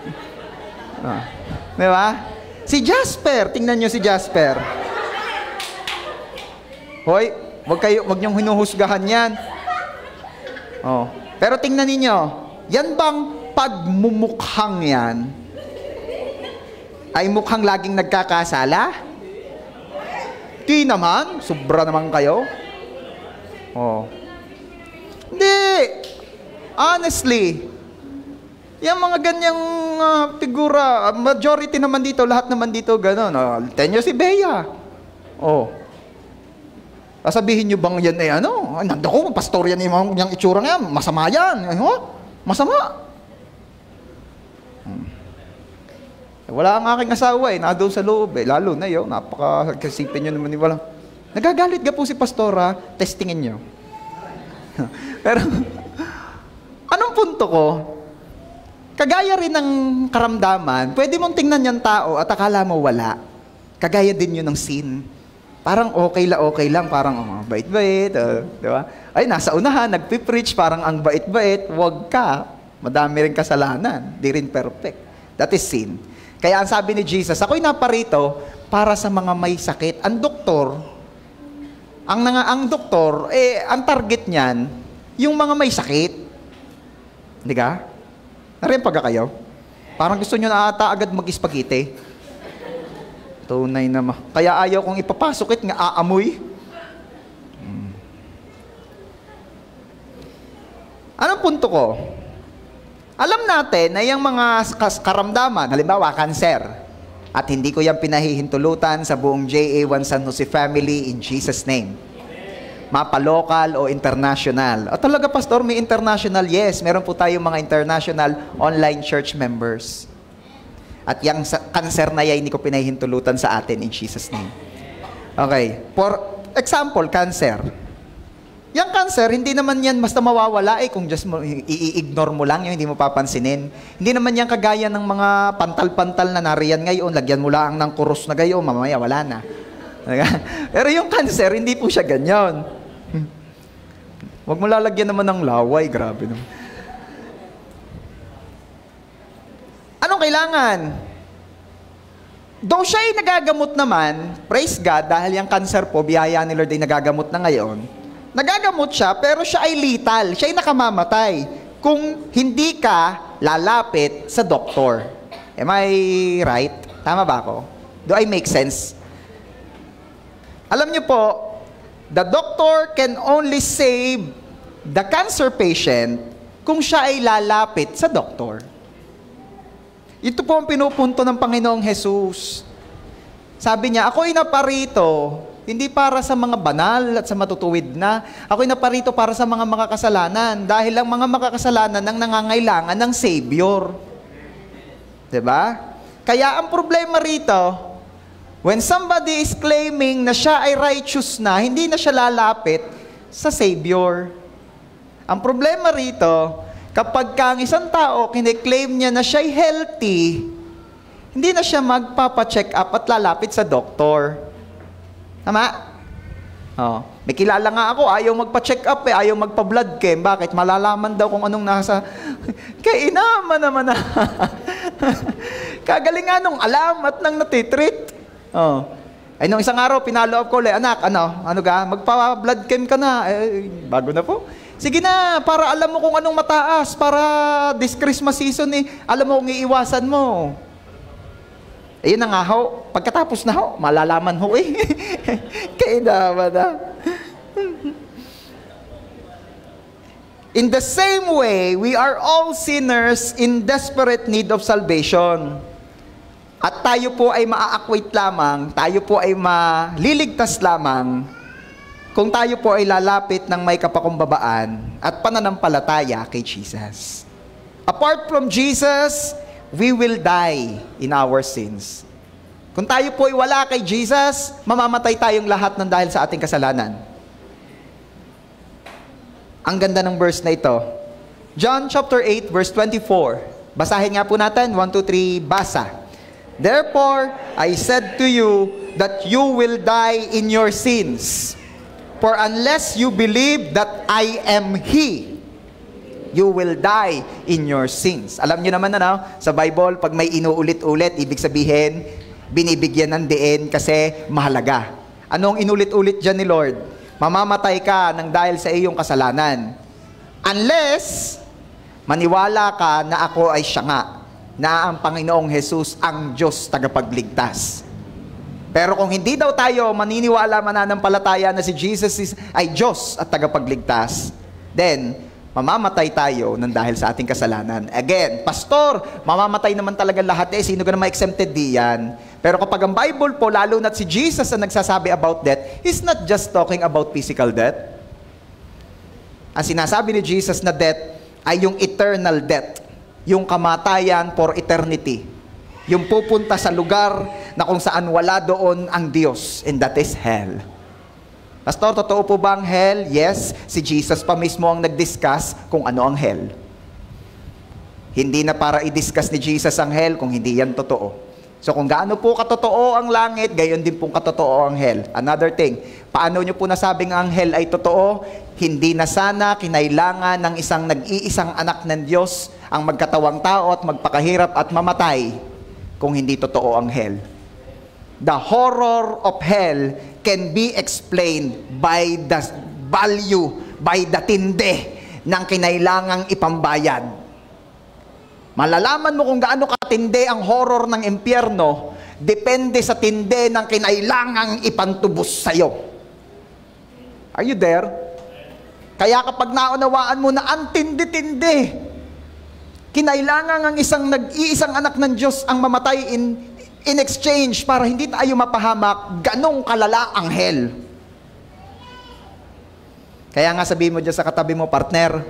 Di ba? Si Jasper, tingnan nyo si Jasper. Hoy, wag niyong hinuhusgahan yan. Oh. Pero tingnan ninyo, yan bang pagmumukhang yan ay mukhang laging nagkakasala? Di naman, sobra naman kayo. Oh. Hindi. Honestly, yung mga ganyang figura, majority naman dito, lahat naman dito, gano'n. Tenyo si Bea. Oh. Sasabihin nyo bang yan eh, ano? Nandako, pastor yan yung itsura nga, masama yan. Masama. Wala ang aking asawa eh, doon sa loob eh. Lalo na yun, napakasipin nyo naman wala. Nagagalit ka po si pastora, testingin nyo. Pero, anong punto ko? Kagaya rin ng karamdaman, pwede mong tingnan yung tao at akala mo wala. Kagaya din yun ng sin. Parang okay lang, parang bait-bait, di ba? Ay, nasa unahan, nagpipreach, parang ang bait-bait, wag ka. Madami rin kasalanan, di rin perfect. That is sin. Kaya ang sabi ni Jesus, ako'y naparito para sa mga may sakit. Ang doktor, ang target niyan, yung mga may sakit. Hindi ka? Nariyan pagka kayo? Parang gusto nyo na ata agad mag-spaghetti. Tunay naman. Kaya ayaw kong ipapasok it nga aamoy. Anong punto ko? Alam natin na yung mga karamdaman, halimbawa, cancer. At hindi ko yan pinahihintulutan sa buong JA1 San Jose family in Jesus' name. Mapa-local o international. O talaga, Pastor, may international? Yes, meron po tayong mga international online church members. At yung cancer na yan, hindi ko pinahihintulutan sa atin in Jesus' name. Okay. For example, cancer. Yung cancer, hindi naman yan basta mawawala kung just i-ignore mo lang, yung hindi mo papansinin. Hindi naman yan kagaya ng mga pantal-pantal na nariyan ngayon, lagyan mo lang ng kurus na gayon, mamaya wala na. Pero yung cancer, hindi po siya ganyan. Huwag mo lalagyan naman ng laway, grabe naman. Anong kailangan? Though siya ay nagagamot naman, praise God, dahil yung cancer po, biyaya ni Lord ay nagagamot na ngayon. Nagagamot siya, pero siya ay lethal. Siya ay nakamamatay kung hindi ka lalapit sa doktor. Am I right? Tama ba ako? Do I make sense? Alam niyo po, the doctor can only save the cancer patient kung siya ay lalapit sa doktor. Ito po ang pinupunto ng Panginoong Jesus. Sabi niya, ako'y naparito, hindi para sa mga banal at sa matutuwid na. Ako'y naparito para sa mga makakasalanan. Dahil ang mga makakasalanan ang nangangailangan ng Savior. Diba? Kaya ang problema rito, when somebody is claiming na siya ay righteous na, hindi na siya lalapit sa Savior. Ang problema rito, kapag ang isang tao, kiniklaim niya na siya'y healthy, hindi na siya magpapacheck up at lalapit sa doktor. Tama? Oh. May kilala nga ako, ayaw magpa-check up ayaw magpa-blood chem. Bakit? Malalaman daw kung anong nasa... Kainaman naman na. Kagalingan nung alam at nang natitreat. Oh. Ay, nung isang araw, pinalo up ko ulit, anak, ano ka? Magpa-blood chem ka na. Bago na po. Sige na, para alam mo kung anong mataas, para this Christmas season alam mo kung iiwasan mo. Ayun na nga ho, pagkatapos na ho, malalaman ho Kaya naman In the same way, we are all sinners in desperate need of salvation. At tayo po ay maa-acquit lamang, tayo po ay maliligtas lamang kung tayo po ay lalapit ng may kapakumbabaan at pananampalataya kay Jesus. Apart from Jesus, we will die in our sins. Kung tayo po ay wala kay Jesus, mamamatay tayong lahat ng dahil sa ating kasalanan. Ang ganda ng verse na ito. John chapter 8 verse 24. Basahin nga po natin. 1, 2, 3, basa. Therefore, I said to you that you will die in your sins. For unless you believe that I am He, you will die in your sins. Alam niyo naman sa Bible, pag may inuulit-ulit, ibig sabihin, binibigyan ng diin kasi mahalaga. Anong inulit-ulit dyan ni Lord? Mamamatay ka ng dahil sa iyong kasalanan. Unless, maniwala ka na ako ay siya nga, na ang Panginoong Jesus ang Diyos tagapagligtas. Pero kung hindi daw tayo maniniwala mananampalataya na si Jesus ay Diyos at tagapagligtas, then, mamamatay tayo ng dahil sa ating kasalanan. Again, Pastor, mamamatay naman talaga lahat sino ka na ma-exempted diyan? Pero kapag ang Bible po, lalo na't si Jesus ang nagsasabi about death, He's not just talking about physical death. Ang sinasabi ni Jesus na death ay yung eternal death, yung kamatayan for eternity. Yung pupunta sa lugar na kung saan wala doon ang Diyos, and that is hell. Pastor, totoo po ba ang hell? Yes, si Jesus pa mismo ang nag-discuss kung ano ang hell. Hindi na para i-discuss ni Jesus ang hell kung hindi yan totoo. So kung gaano po katotoo ang langit, gayon din pong katotoo ang hell. Another thing, paano nyo po nasabing ang hell ay totoo? Hindi na sana kinailangan ng isang nag-iisang anak ng Diyos ang magkatawang tao at magpakahirap at mamatay kung hindi totoo ang hell. The horror of hell can be explained by the value, by the tinde ng kinailangang ipambayad. Malalaman mo kung gaano katindi ang horror ng impyerno, depende sa tinde ng kinailangang ipantubos sa'yo. Are you there? Kaya kapag naunawaan mo na ang tindi-tindi, kinailangan ang nag-iisang anak ng Diyos ang mamatay in exchange para hindi tayo mapahamak, ganong kalala ang hell. Kaya nga sabihin mo dyan sa katabi mo, partner,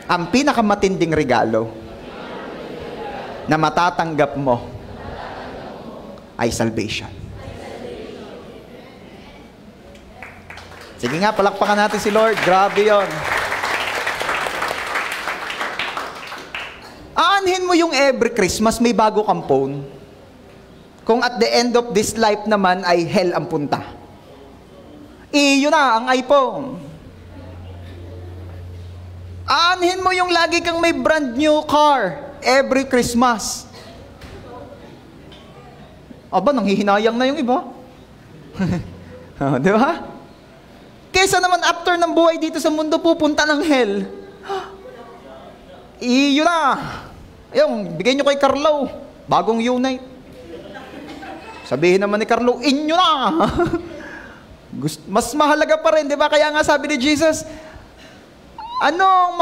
ang pinakamatinding regalo na matatanggap mo ay salvation. Sige nga, palakpakan natin si Lord. Grabe yun. Aanhin mo yung every Christmas, may bago kang phone. Kung at the end of this life naman ay hell ang punta. Yun na, ang iPhone. Aanhin mo yung lagi kang may brand new car every Christmas. Aba, nanghihinayang na yung iba. Di ba? Kesa naman after ng buhay dito sa mundo, pupunta ng hell. Iyo na. Ayun, bigay nyo kay Carlo. Bagong unite. Sabihin naman ni Carlo, inyo na. Mas mahalaga pa rin, di ba? Kaya nga sabi ni Jesus, anong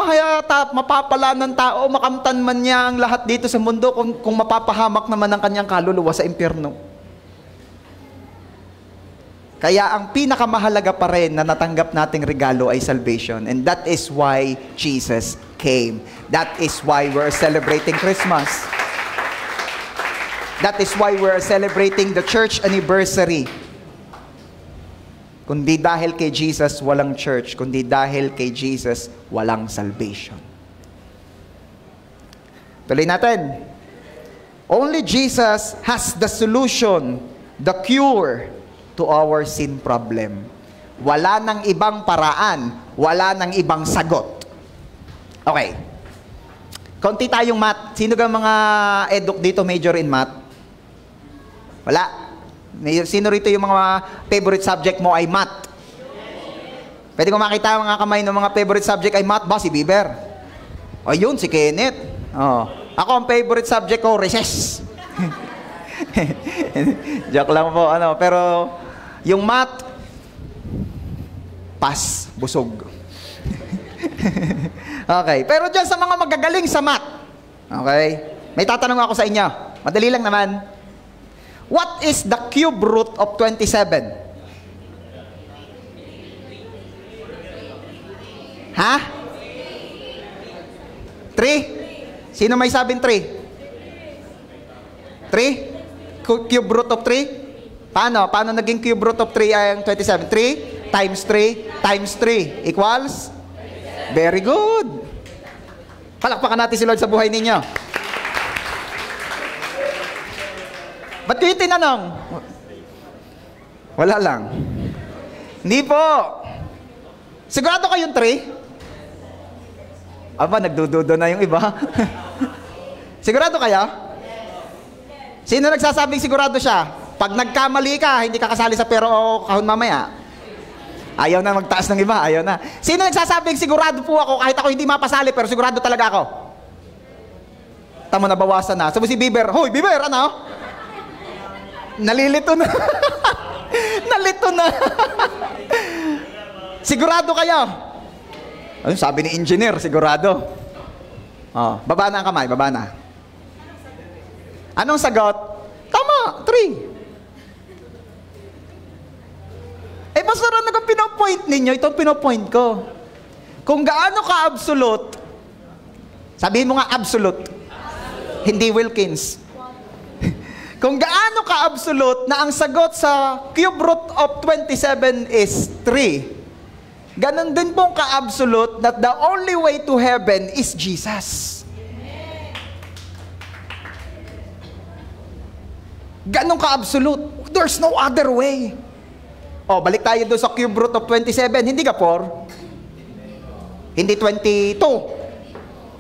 mapapala ng tao, makamtan man niya ang lahat dito sa mundo kung mapapahamak naman ang kanyang kaluluwa sa impyerno. Kaya ang pinakamahalaga pa rin na natanggap nating regalo ay salvation. And that is why Jesus came. That is why we're celebrating Christmas. That is why we're celebrating the church anniversary. Kundi dahil kay Jesus, walang church. Kundi dahil kay Jesus, walang salvation. Tuloy natin. Only Jesus has the solution, the cure to our sin problem. Wala nang ibang paraan, wala nang ibang sagot. Okay. Konti tayong math. Sino ka mga eduk dito major in math? Wala. Sino rito yung mga favorite subject mo ay math? Pwede ko makita mga kamay ng mga favorite subject ay math ba? Si Bieber. O yun, si Kenneth. Oh. Ako ang favorite subject ko, recess. Joke lang po, pero yung math, pass, busog. Okay, pero dyan sa mga magagaling sa math, okay, may tatanong ako sa inyo. Madali lang naman. What is the cube root of 27? Ha? 3? Sino may sabing 3? 3? Cube root of 3? Paano? Paano naging cube root of 3 ang 27? 3 times 3 times 3 equals? Very good. Palakpakan natin si Lord sa buhay ninyo. Ba't ko yung tinanong? Wala lang. Hindi po. Sigurado kayong 3? Aba, nagdududo na yung iba. Sigurado kayo? Sino nagsasabing sigurado siya? Pag nagkamali ka, hindi ka kasali sa pero o kahon mamaya. Ayaw na magtaas ng iba, ayaw na. Sino nagsasabing sigurado po ako kahit ako hindi mapasali pero sigurado talaga ako? Tama, nabawasan na. Sabi si Bieber, hoy Bieber, ano? Nalilito na. Nalito na. Sigurado kayo? Ayun, sabi ni engineer, sigurado. Oh, baba na ang kamay, baba na. Anong sagot? Tama, 3. Eh, pastor, ano kung pinopoint ninyo? Ito pinopoint ko. Kung gaano ka-absolute, sabihin mo nga absolute. Hindi Wilkins. Kung gaano ka-absolute na ang sagot sa cube root of 27 is 3, ganon din pong ka-absolute that the only way to heaven is Jesus. Ganon ka-absolute. There's no other way. O, balik tayo doon sa cube root of 27. Hindi ka 4. Hindi 22.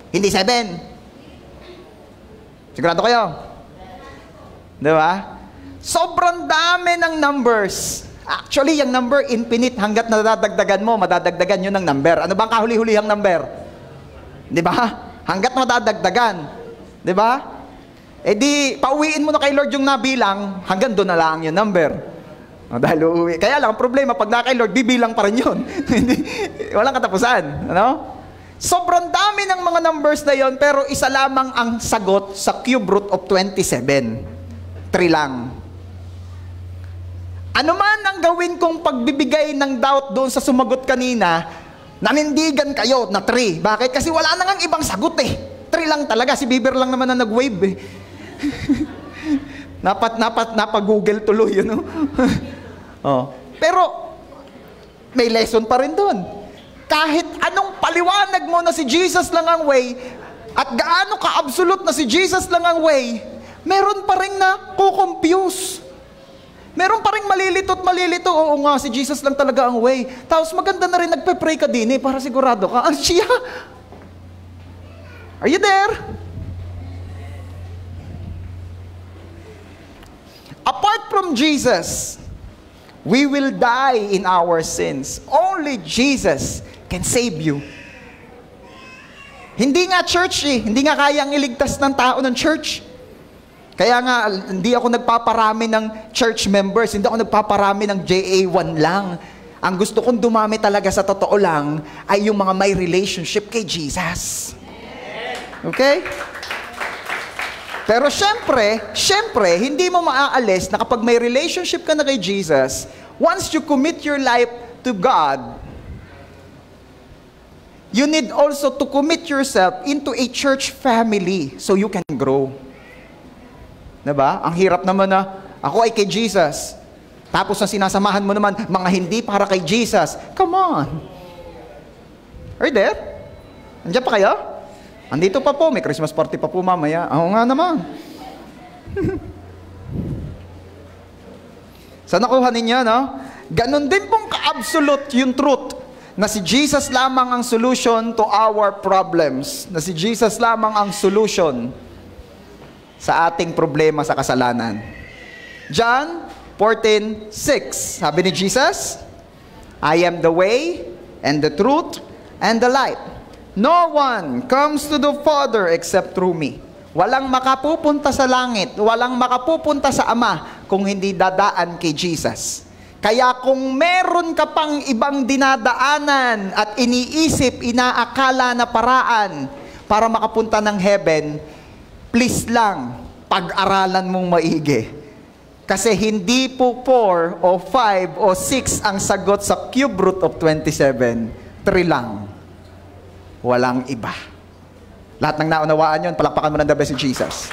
Hindi 7. Sigurado kayo? Diba? Sobrang dami ng numbers. Actually, yung number infinite, hanggat nadadagdagan mo, madadagdagan yun ng number. Ano bang kahuli-hulihang number? Diba? Hanggat madadagdagan. Diba? Eh di, pauwiin mo na kay Lord yung nabilang, hanggang doon na lang yung number. Dahil uuwi. Kaya lang, ang problema, pag na kay Lord, bibilang pa rin yun. Walang katapusan. Ano? Sobrang dami ng mga numbers na yon, pero isa lamang ang sagot sa cube root of 27. 3 lang. Ano man ang gawin kong pagbibigay ng doubt doon sa sumagot kanina, nanindigan kayo na 3. Bakit? Kasi wala na ngang ibang sagot eh. 3 lang talaga. Si Bieber lang naman na nag-wave eh. Napa-Google tuloy, you know? Oh. Pero, may lesson pa rin doon. Kahit anong paliwanag mo na si Jesus lang ang way, at gaano ka-absolute na si Jesus lang ang way, meron pa rin na kukompuse. Meron pa rin malilito. Oo nga, si Jesus lang talaga ang way. Tapos maganda na rin, nagpe-pray ka din eh, para sigurado ka. Ang siya? Are you there? Apart from Jesus, we will die in our sins. Only Jesus can save you. Hindi nga church hindi nga kayang iligtas ng tao ng church. Kaya nga, hindi ako nagpaparami ng church members, hindi ako nagpaparami ng JA1 lang. Ang gusto kong dumami talaga sa totoo lang ay yung mga may relationship kay Jesus. Okay? Pero syempre, hindi mo maaalis na kapag may relationship ka na kay Jesus, once you commit your life to God, you need also to commit yourself into a church family so you can grow. Diba? Ang hirap naman na, ako ay kay Jesus. Tapos ang sinasamahan mo naman, mga hindi para kay Jesus. Come on. Are you there? Andiyan pa kayo? Andito pa po, may Christmas party pa po mamaya. Oo nga naman. So nakuha ninyo, no? Ganon din pong ka-absolute yung truth na si Jesus lamang ang solution to our problems. Na si Jesus lamang ang solution sa ating problema sa kasalanan. John 14:6. Sabi ni Jesus, I am the way and the truth and the light. No one comes to the Father except through me. Walang makapupunta sa langit, walang makapupunta sa Ama kung hindi dadaan kay Jesus. Kaya kung meron ka pang ibang dinadaanan at iniisip, inaakala na paraan para makapunta ng heaven, please lang, pag-aralan mong maigi. Kasi hindi po 4 o 5 o 6 ang sagot sa cube root of 27. 3 lang. Walang iba. Lahat ng naunawaan yun, palakpakan mo ng the best si Jesus.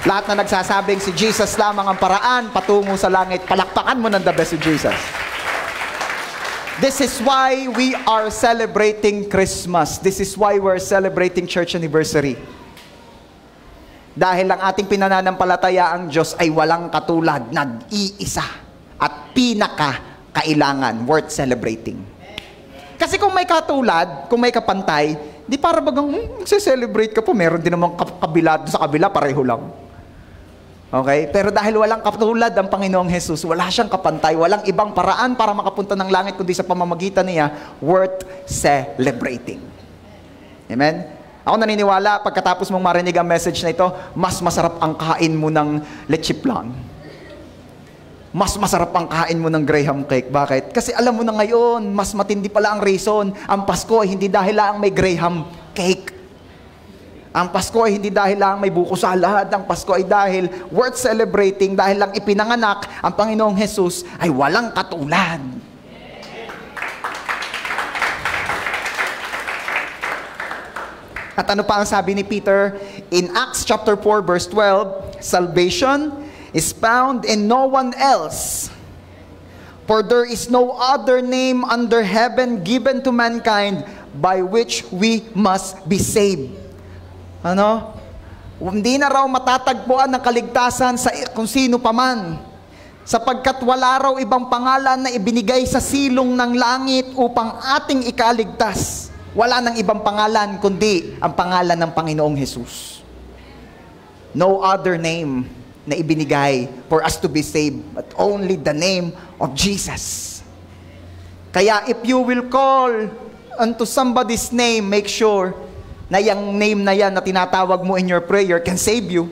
Lahat na nagsasabing si Jesus lamang ang paraan patungo sa langit, palakpakan mo ng the best si Jesus. This is why we are celebrating Christmas. This is why we're celebrating church anniversary. Dahil ang ating pinananampalatayaang Diyos ay walang katulad, nag-iisa at pinaka-kailangan, worth celebrating. Kasi kung may katulad, kung may kapantay, di para bagang, celebrate ka po, meron din namang kabila, sa kabila, pareho lang. Okay? Pero dahil walang katulad ang Panginoong Jesus, wala siyang kapantay, walang ibang paraan para makapunta ng langit, kundi sa pamamagitan niya, worth celebrating. Amen? Ako naniniwala, pagkatapos mong marinig ang message na ito, mas masarap ang kain mo ng leche flan. Mas masarap ang kain mo ng Graham cake. Bakit? Kasi alam mo na ngayon, mas matindi pala ang reason. Ang Pasko ay hindi dahil lang may Graham cake. Ang Pasko ay hindi dahil lang may buko salad. Ang Pasko ay dahil worth celebrating, dahil lang ipinanganak ang Panginoong Jesus ay walang katulad. At ano pa ang sabi ni Peter? In Acts chapter 4 verse 12, salvation is found in no one else. For there is no other name under heaven given to mankind by which we must be saved. Ano? Hindi na raw matatagpuan ng kaligtasan sa kung sino paman. Sapagkat wala raw ibang pangalan na ibinigay sa silong ng langit upang ating ikaligtas. Wala nang ibang pangalan kundi ang pangalan ng Panginoong Jesus. No other name na ibinigay for us to be saved, but only the name of Jesus. Kaya if you will call unto somebody's name, make sure na yung name na yan na tinatawag mo in your prayer can save you.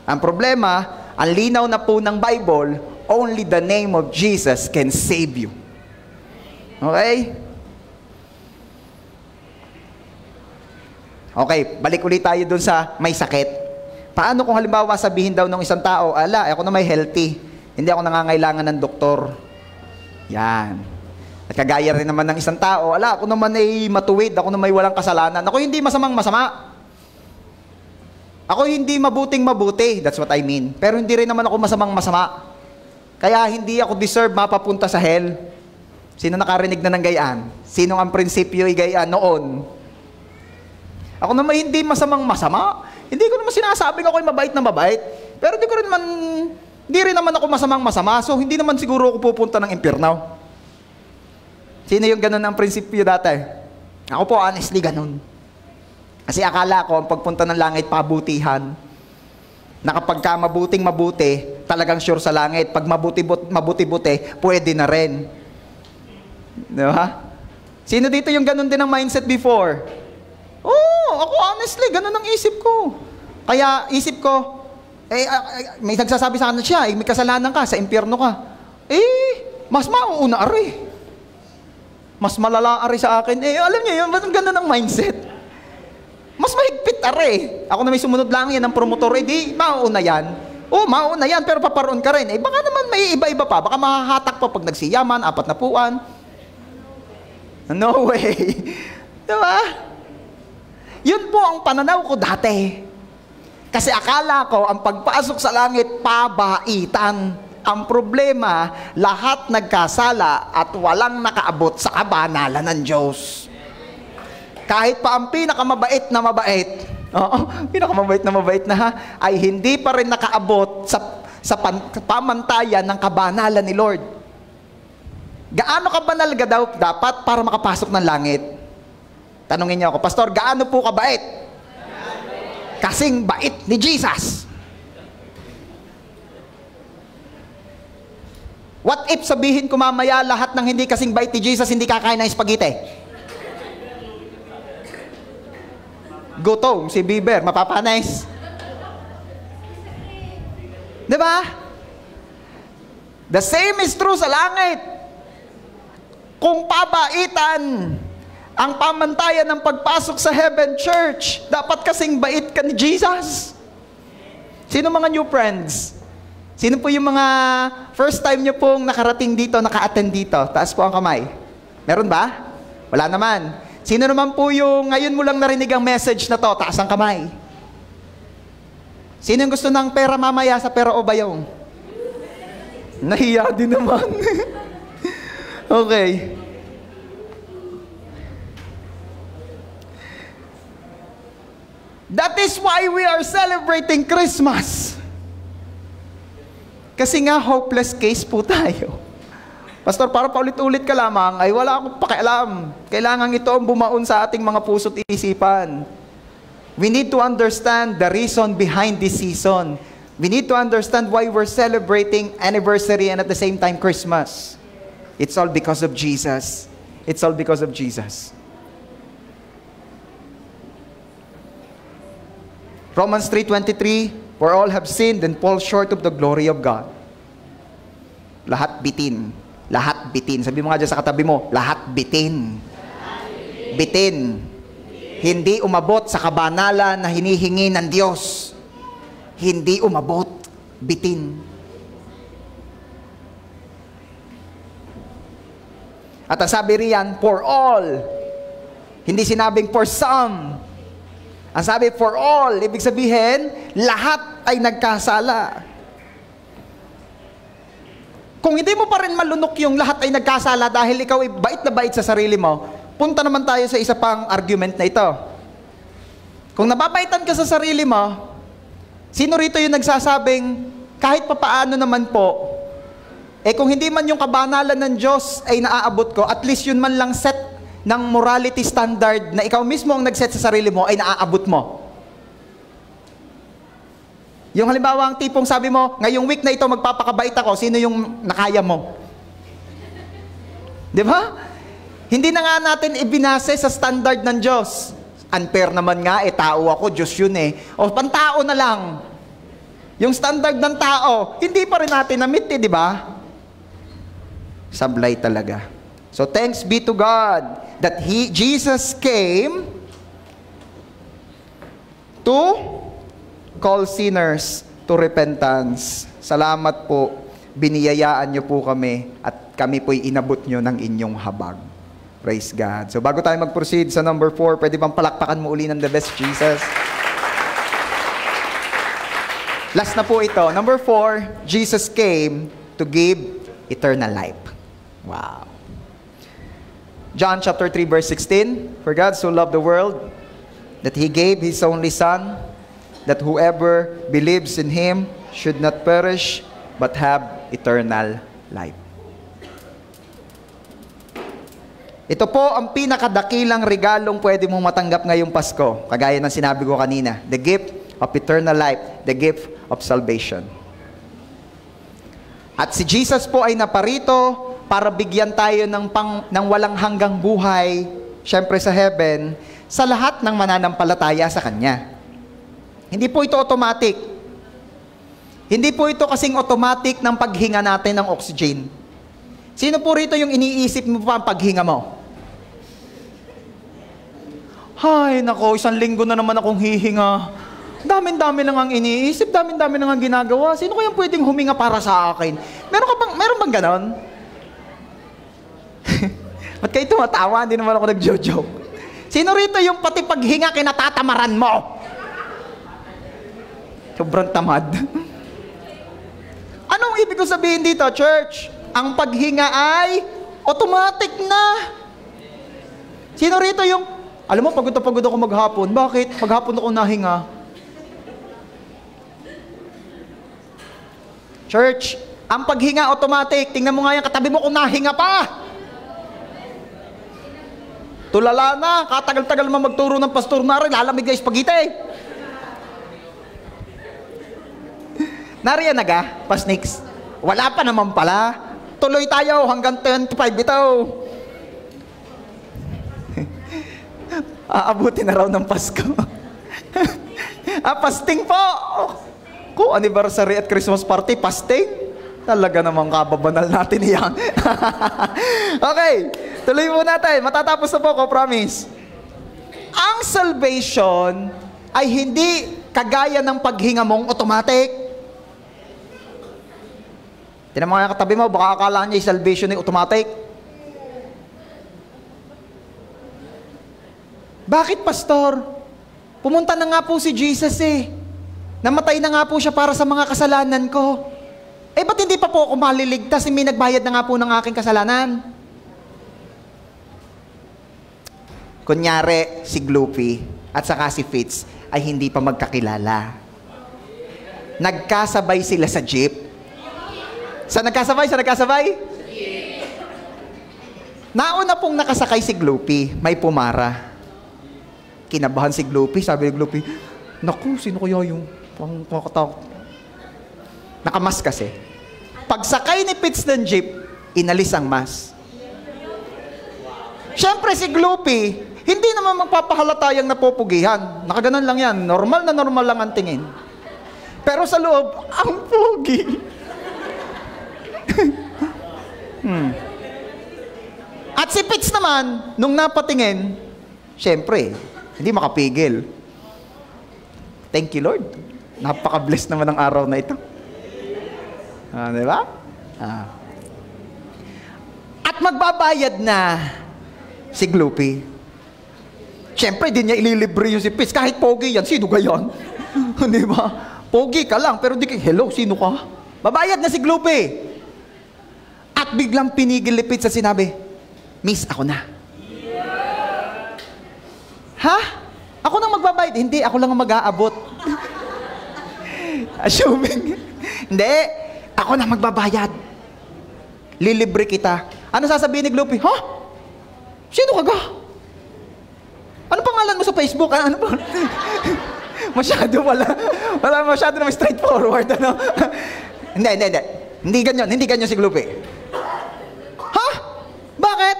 Ang problema, ang linaw na po ng Bible, only the name of Jesus can save you. Okay? Okay, balik ulit tayo dun sa may sakit. Paano kung halimbawa sabihin daw ng isang tao, ala, ako na may healthy, hindi ako nangangailangan ng doktor. Yan. At kagaya rin naman ng isang tao, ala, ako naman ay matuwid, ako naman ay walang kasalanan, ako hindi masamang masama. Ako hindi mabuting mabuti, that's what I mean. Pero hindi rin naman ako masamang masama. Kaya hindi ako deserve mapapunta sa hell. Sino nakarinig na ng gayaan? Sino ang prinsipyo ay gayaan noon? Ako naman hindi masamang masama. Hindi ko naman sinasabing ako ay mabait na mabait. Pero hindi rin naman ako masamang masama. So hindi naman siguro ako pupunta ng impyerno. Sino yung ganun ang prinsipyo dati? Ako po honestly ganun. Kasi akala ko ang pagpunta ng langit pabutihan. Na kapag ka mabuting mabuti, talagang sure sa langit. Pag mabuti-buti, pwede na rin. Diba? Sino dito yung ganun din ang mindset before? Oh, ako honestly, ganun ang isip ko. Kaya isip ko, may nagsasabi sa akin siya, may kasalanan ka, sa impyerno ka. Mas mauuna ari. Mas malala ari sa akin. Alam niyo yun, ba't ganun ang mindset? Mas mahigpit ari. Ako na may sumunod lang yan ng promotor, di mauuna yan. Mauuna yan, pero paparoon ka rin. Baka naman may iba-iba pa. Baka mahahatak pa pag nagsiyaman, 4 na puan. No way. Diba? Yun po ang pananaw ko dati. Kasi akala ko, ang pagpasok sa langit, pabaitan. Ang problema, lahat nagkasala at walang nakaabot sa kabanalan ng Diyos. Kahit pa ang pinakamabait na mabait, pinakamabait na mabait na ay hindi pa rin nakaabot sa pamantayan ng kabanalan ni Lord. Gaano kabanal ka daw dapat para makapasok ng langit? Tanungin niyo ako, Pastor, gaano po kabait? Kasing bait ni Jesus. What if sabihin ko mamaya lahat ng hindi kasing bait ni Jesus hindi kakain ng spaghetti? Gutom si Bieber, mapapanis. Diba? The same is true sa langit. Kung pabaitan ang pamantayan ng pagpasok sa heaven church, dapat kasing bait ka ni Jesus. Sino mga new friends? Sino po yung mga first time nyo pong nakarating dito, naka-attend dito? Taas po ang kamay. Meron ba? Wala naman. Sino naman po yung ngayon mo lang narinig ang message na to? Taas ang kamay. Sino yung gusto ng pera mamaya sa pera o bayong? Nahiya din naman. Okay. That is why we are celebrating Christmas. Kasi nga hopeless case po tayo. Pastor, para paulit-ulit ka lamang, ay wala akong pakialam. Kailangan ito ang bumaon sa ating mga puso't isipan. We need to understand the reason behind this season. We need to understand why we're celebrating anniversary and at the same time Christmas. It's all because of Jesus. It's all because of Jesus. Romans 3:23, for all have sinned and fall short of the glory of God. Lahat bitin. Lahat bitin. Sabi mo nga dyan sa katabi mo, lahat bitin. Bitin. Hindi umabot sa kabanalan na hinihingi ng Diyos. Hindi umabot. Bitin. At ang sabi riyan, for all. Hindi sinabing for some. Ang sabi for all, ibig sabihin, lahat ay nagkasala. Kung hindi mo pa rin malunok yung lahat ay nagkasala dahil ikaw ay bait na bait sa sarili mo, punta naman tayo sa isa pang argument na ito. Kung nababaitan ka sa sarili mo, sino rito yung nagsasabing, kahit papaano naman po, kung hindi man yung kabanalan ng Diyos ay naaabot ko, at least yun man lang set ng morality standard na ikaw mismo ang nag-set sa sarili mo ay naaabot mo. Yung halimbawa, ang tipong sabi mo, ngayong week na ito magpapakabait ako, sino yung nakaya mo? Di ba? Hindi na nga natin ibinase sa standard ng Diyos. Unfair naman nga, tao ako, Diyos yun O, pantao na lang. Yung standard ng tao, hindi pa rin natin na-meet di ba? Sablay talaga. So, thanks be to God that Jesus came to call sinners to repentance. Salamat po. Biniyayaan niyo po kami at kami po'y inabot niyo ng inyong habag. Praise God. So bago tayo mag-proceed sa number 4, pwede bang palakpakan mo uli ng the best Jesus? Last na po ito. Number 4, Jesus came to give eternal life. Wow. John chapter 3 verse 16, for God so loved the world that He gave His only Son, that whoever believes in Him should not perish, but have eternal life. Ito po ang pinakadakilang regalong pwede mong matanggap ngayong Pasko. Kagaya ng sinabi ko kanina, the gift of eternal life, the gift of salvation. At si Jesus po ay naparito para bigyan tayo ng walang hanggang buhay, syempre sa heaven, sa lahat ng mananampalataya sa Kanya. Hindi po ito automatic. Hindi po ito kasing automatic ng paghinga natin ng oxygen. Sino po rito yung iniisip mo pa ang paghinga mo? Hay, nako, 1 linggo na naman akong hihinga. Dami-dami lang ang iniisip, dami-dami lang ang ginagawa. Sino kayang pwedeng huminga para sa akin? Meron bang ganon? Ba't kayo tumatawa? Hindi naman ako nag-joke. Sino rito yung pati paghinga kinatatamaran mo? Sobrang tamad. Anong ibig ko sabihin dito, church? Ang paghinga ay automatic na. Sino rito yung, alam mo, pagod ako maghapon. Bakit? Maghapon ako nahinga. Church, ang paghinga automatic. Tingnan mo nga yung katabi mo kung nahinga pa. Tulala na, katagal-tagal mo magturo ng pastor na rin, lalamig na spaghetti. Nariyan na ga, pasniks? Wala pa naman pala. Tuloy tayo hanggang 25 ito. Aabutin na raw ng Pasko. Fasting po. Kung anniversary at Christmas party, fasting? Talaga namang kababanal natin iyan. Okay, tuloy mo natin. Matatapos na po ko, promise. Ang salvation ay hindi kagaya ng paghinga mong automatic. Tinan mo nga katabi mo, baka akala niya yung salvation ay automatic. Bakit, pastor? Pumunta na nga po si Jesus eh. Namatay na nga po siya para sa mga kasalanan ko. Eh, ba't hindi pa po ako maliligtas? May nagbayad na nga po ng aking kasalanan. Kunyari, si Gloopy at saka si Fitz ay hindi pa magkakilala. Nagkasabay sila sa jeep. Saan nagkasabay? Nauna pong nakasakay si Gloopy, may pumara. Kinabahan si Gloopy, sabi ni Gloopy, naku, sino kaya yung pangkatakot? Nakamas kasi. Pagsakay ni Fitz ng jeep, inalis ang mask. Siyempre si Gloopy, hindi naman magpapahalata yung napupugihan. Nakaganon lang yan, normal na normal lang ang tingin. Pero sa loob, ang pugi. At si Fitz naman, nung napatingin, syempre, hindi makapigil. Thank you, Lord. Napaka-bless naman ang araw na ito. Di ba? At magbabayad na si Gloopy. Syempre, di niya ililibre yung si Fitz. Kahit pogi yan, sino ka yan? Di ba? Pogi ka lang, pero di ka, hello, sino ka? Babayad na si Gloopy. At biglang pinigil ni Fitz sa sinabi, Miss, ako na. Ha? Ako nang magbabayad? Hindi, ako lang ang mag-aabot. Assuming. Hindi, ako na magbabayad. Lilibre kita. Ano sasabihin ni Gloopy? Ha? Sino ka ga? Ano pangalan mo sa Facebook? Ano pa? Masyado wala masyado naman straightforward. Ano? Hindi. Hindi ganyan si Gloopy. Ha? Bakit?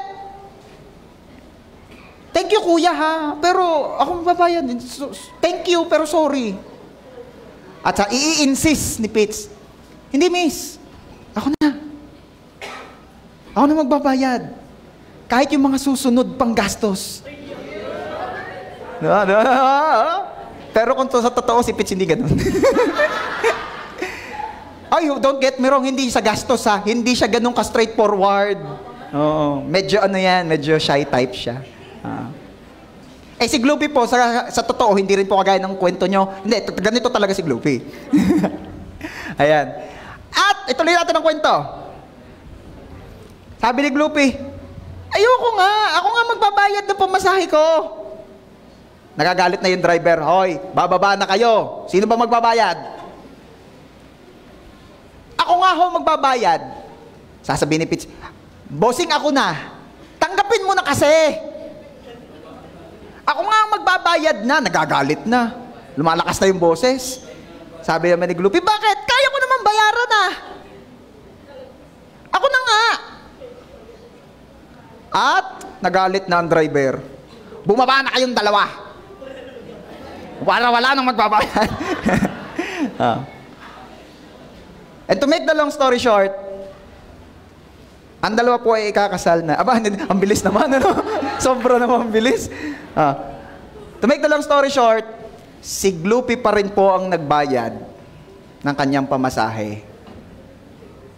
Thank you, kuya, ha? Pero ako magbabayad. Thank you, pero sorry. At sa i-insist ni Fitz, hindi, miss. Ako na. Ako na magbabayad. Kahit yung mga susunod pang gastos. Pero kung sa totoo, si Fitz hindi ganun. Ay, don't get me wrong, hindi sa gastos, ha? Hindi siya ganun ka-straightforward. Oo. Medyo medyo shy type siya. Si Gloopy po, sa totoo, hindi rin po kagaya ng kwento nyo. Hindi, ganito talaga si Gloopy. Ayan. At ituloy natin ang kwento. Sabi ni Gloopy, ayoko nga, ako nga magbabayad ng pamasahe ko. Nagagalit na yung driver, hoy, bababa na kayo. Sino ba magbabayad? Ako nga ho magbabayad. Sasabihin ni Fitz, bossing ako na. Tanggapin mo na kasi. Ako nga ang magbabayad na. Nagagalit na. Lumalakas na yung boses. Sabi naman ni Gloopy, bakit? Kaya ko naman bayaran na. At nagalit na ang driver. Bumaba na kayong dalawa. Wala nang magbabayad. And to make the long story short, ang dalawa po ay ikakasal na. Aba, ang bilis naman, ano? Sobra naman ang bilis. To make the long story short, si Gloopy pa rin po ang nagbayad ng kanyang pamasahe.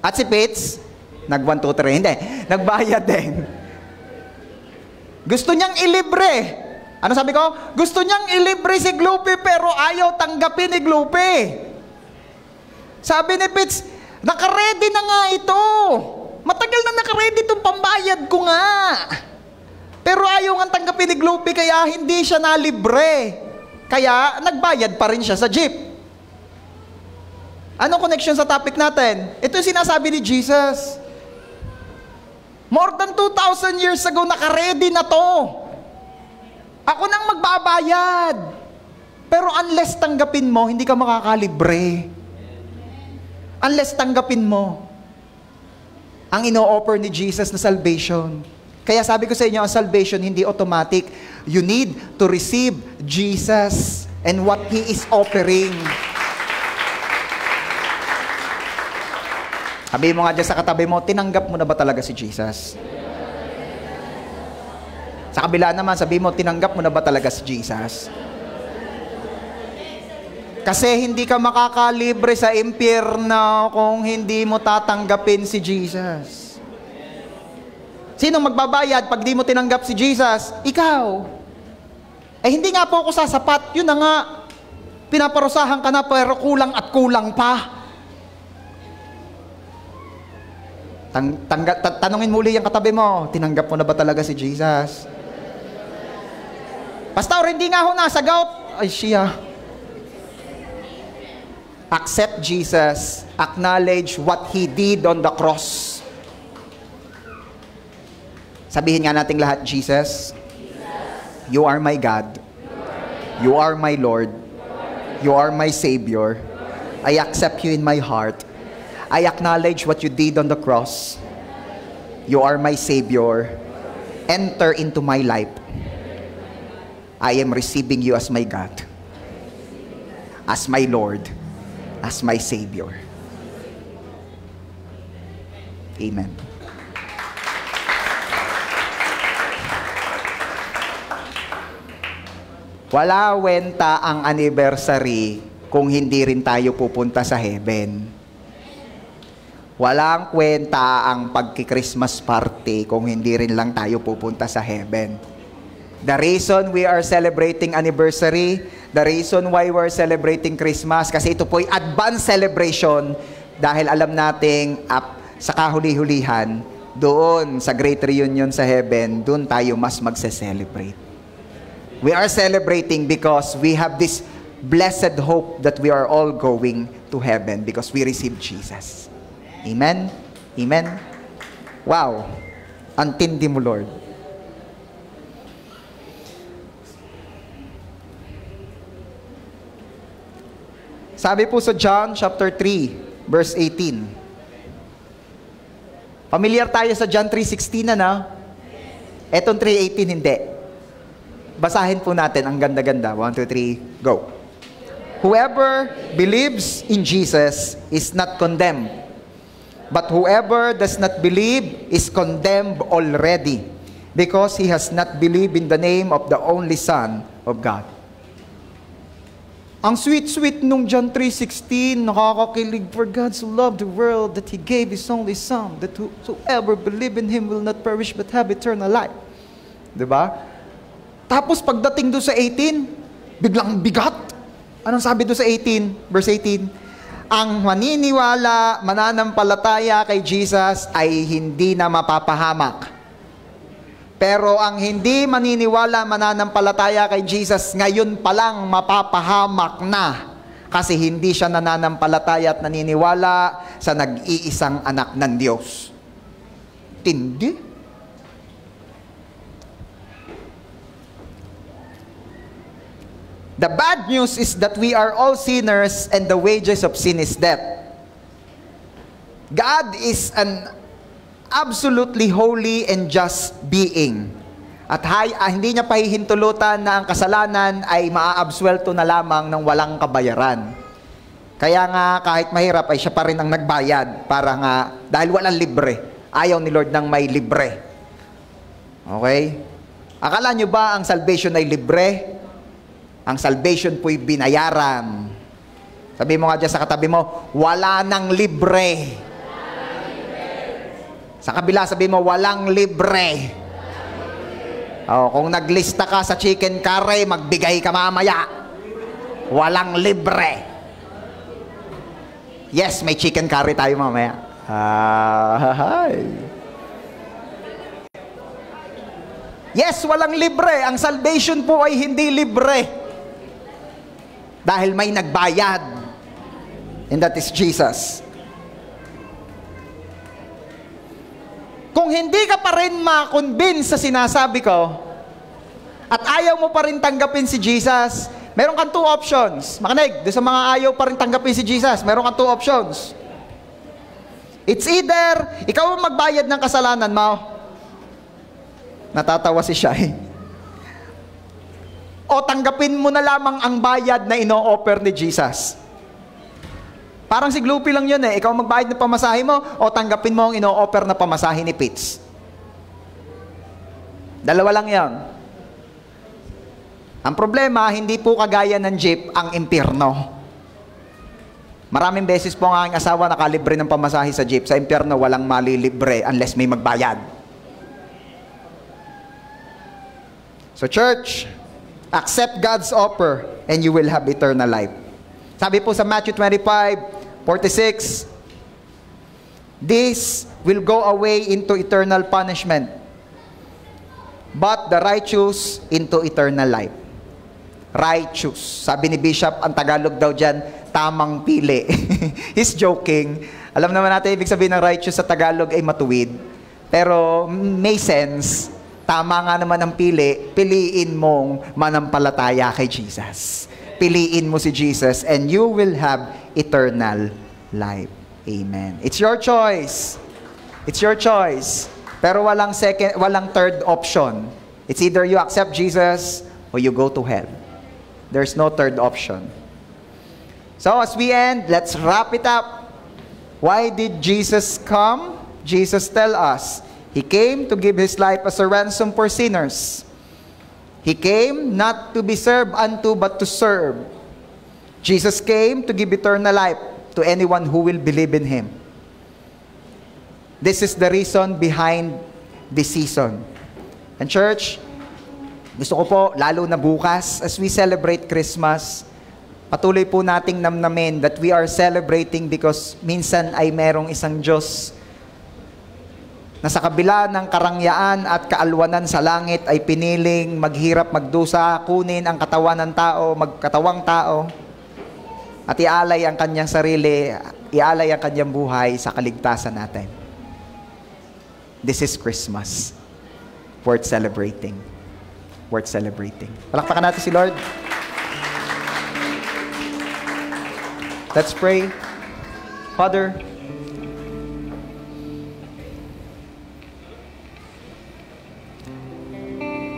At si Pitts, nag 1, 2, 3. Hindi, nagbayad din. Gusto niyang ilibre. Ano sabi ko? Gusto niyang ilibre si Gloopy pero ayaw tanggapin ni Gloopy. Sabi ni Pitts, nakaredy na nga ito. Matagal na nakaredy itong pambayad ko nga. Pero ayaw nga tanggapin ni Gloopy kaya hindi siya nalibre. Kaya nagbayad pa rin siya sa jeep. Anong connection sa topic natin? Ito yung sinasabi ni Jesus. More than 2,000 years ago, nakaredy na to. Ako nang magbabayad. Pero unless tanggapin mo, hindi ka makakalibre. Unless tanggapin mo ang ino-offer ni Jesus na salvation. Kaya sabi ko sa inyo, ang salvation hindi automatic. You need to receive Jesus and what He is offering. Sabi mo nga dyan sa katabi mo, tinanggap mo na ba talaga si Jesus? Sa kabila naman, sabi mo, tinanggap mo na ba talaga si Jesus? Kasi hindi ka makakalibre sa impyerno kung hindi mo tatanggapin si Jesus. Sinong magbabayad pag di mo tinanggap si Jesus? Ikaw. Eh hindi nga po ako sasapat. Yun na nga. Pinaparusahan ka na pero kulang at kulang pa. Tanungin muli yung katabi mo, tinanggap mo na ba talaga si Jesus? Pastor, hindi nga ako nasagot. Ay, siya. Accept Jesus. Acknowledge what He did on the cross. Sabihin nga nating lahat, Jesus, You are my God. You are my Lord. You are my Savior. I accept You in my heart. I acknowledge what You did on the cross. You are my Savior. Enter into my life. I am receiving You as my God, as my Lord, as my Savior. Amen. Wala wenta ang anniversary kung hindi rin tayo pupunta sa heaven. Walang kwenta ang pagki-Christmas party kung hindi rin lang tayo pupunta sa heaven. The reason we are celebrating anniversary, the reason why we're celebrating Christmas, kasi ito po'y advance celebration dahil alam nating sa kahuli-hulihan, doon sa great reunion sa heaven, doon tayo mas magse-celebrate. We are celebrating because we have this blessed hope that we are all going to heaven because we received Jesus. Amen? Amen? Wow! Antindi mo, Lord. Sabi po sa John chapter 3, verse 18. Familiar tayo sa John 3:16 na? Etong 3:18 hindi. Basahin po natin, ang ganda-ganda. 1, 2, 3, go. Whoever believes in Jesus is not condemned. But whoever does not believe is condemned already, because he has not believed in the name of the only Son of God. Ang sweet-sweet nung John 3:16, nakakakilig. For God so loved the world that He gave His only Son, that whosoever believe in Him will not perish but have eternal life. Diba? Tapos pagdating doon sa 18, biglang bigat. Anong sabi doon sa 18? Verse 18, ang maniniwala, mananampalataya kay Jesus ay hindi na mapapahamak. Pero ang hindi maniniwala, mananampalataya kay Jesus, ngayon pa lang mapapahamak na. Kasi hindi siya nananampalataya at naniniwala sa nag-iisang anak ng Diyos. Tindi. The bad news is that we are all sinners and the wages of sin is death. God is an absolutely holy and just being. At hindi niya pahihintulutan na ang kasalanan ay maaabsuelto na lamang ng walang kabayaran. Kaya nga kahit mahirap ay siya pa rin ang nagbayad para nga, dahil walang libre. Ayaw ni Lord ng may libre. Okay? Akala nyo ba ang salvation ay libre? Ang salvation po'y binayaran. Sabi mo nga dyan sa katabi mo, wala nang libre. Sa kabila, sabi mo, walang libre. Kung naglista ka sa chicken curry, magbigay ka mamaya. Walang libre. Yes, may chicken curry tayo mamaya. Yes, walang libre. Ang salvation po ay hindi libre. Dahil may nagbayad. And that is Jesus. Kung hindi ka pa rin ma-convince sa sinasabi ko, at ayaw mo pa rin tanggapin si Jesus, meron kang 2 options. Makinig, doon sa mga ayaw pa rin tanggapin si Jesus, meron kang 2 options. It's either, ikaw ang magbayad ng kasalanan mo. Natatawa si Shai. O tanggapin mo na lamang ang bayad na ino-offer ni Jesus. Parang si Gloopy lang yun eh. Ikaw magbayad ng pamasahe mo o tanggapin mo ang ino-offer na pamasahe ni Pitts. Dalawa lang yan. Ang problema, hindi po kagaya ng jeep ang impyerno. Maraming beses po ang aking asawa nakalibre ng pamasahe sa jeep. Sa impyerno, walang malilibre unless may magbayad. So church, accept God's offer and you will have eternal life. Sabi po sa Matthew 25:46, this will go away into eternal punishment, but the righteous into eternal life. Righteous. Sabi ni Bishop, ang Tagalog daw dyan, tamang pili. He's joking. Alam naman natin, ibig sabihin ng righteous sa Tagalog ay matuwid. Pero may sense, tama nga naman ang pili, piliin mong manampalataya kay Jesus. Piliin mo si Jesus and you will have eternal life. Amen. It's your choice. It's your choice. Pero walang third option. It's either you accept Jesus or you go to hell. There's no third option. So as we end, let's wrap it up. Why did Jesus come? Jesus tell us, He came to give His life as a ransom for sinners. He came not to be served unto, but to serve. Jesus came to give eternal life to anyone who will believe in Him. This is the reason behind this season. And church, gusto ko po, lalo na bukas, as we celebrate Christmas, patuloy po nating namnamin that we are celebrating because minsan ay merong isang Diyos na sa kabila ng karangyaan at kaalwanan sa langit ay piniling maghirap, magdusa, kunin ang katawan ng tao, magkatawang tao, at ialay ang kanyang sarili, ialay ang kanyang buhay sa kaligtasan natin. This is Christmas. Worth celebrating. Worth celebrating. Palakpakan natin si Lord. Let's pray. Father,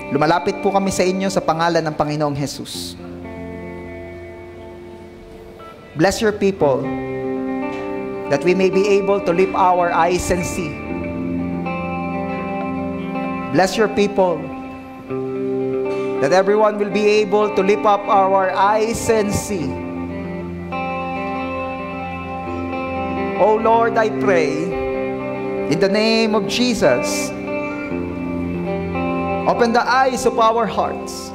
lumalapit po kami sa inyo sa pangalan ng Panginoong Jesus. Bless your people that we may be able to lift our eyes and see. Bless your people that everyone will be able to lift up our eyes and see. Oh Lord, I pray in the name of Jesus, open the eyes of our hearts.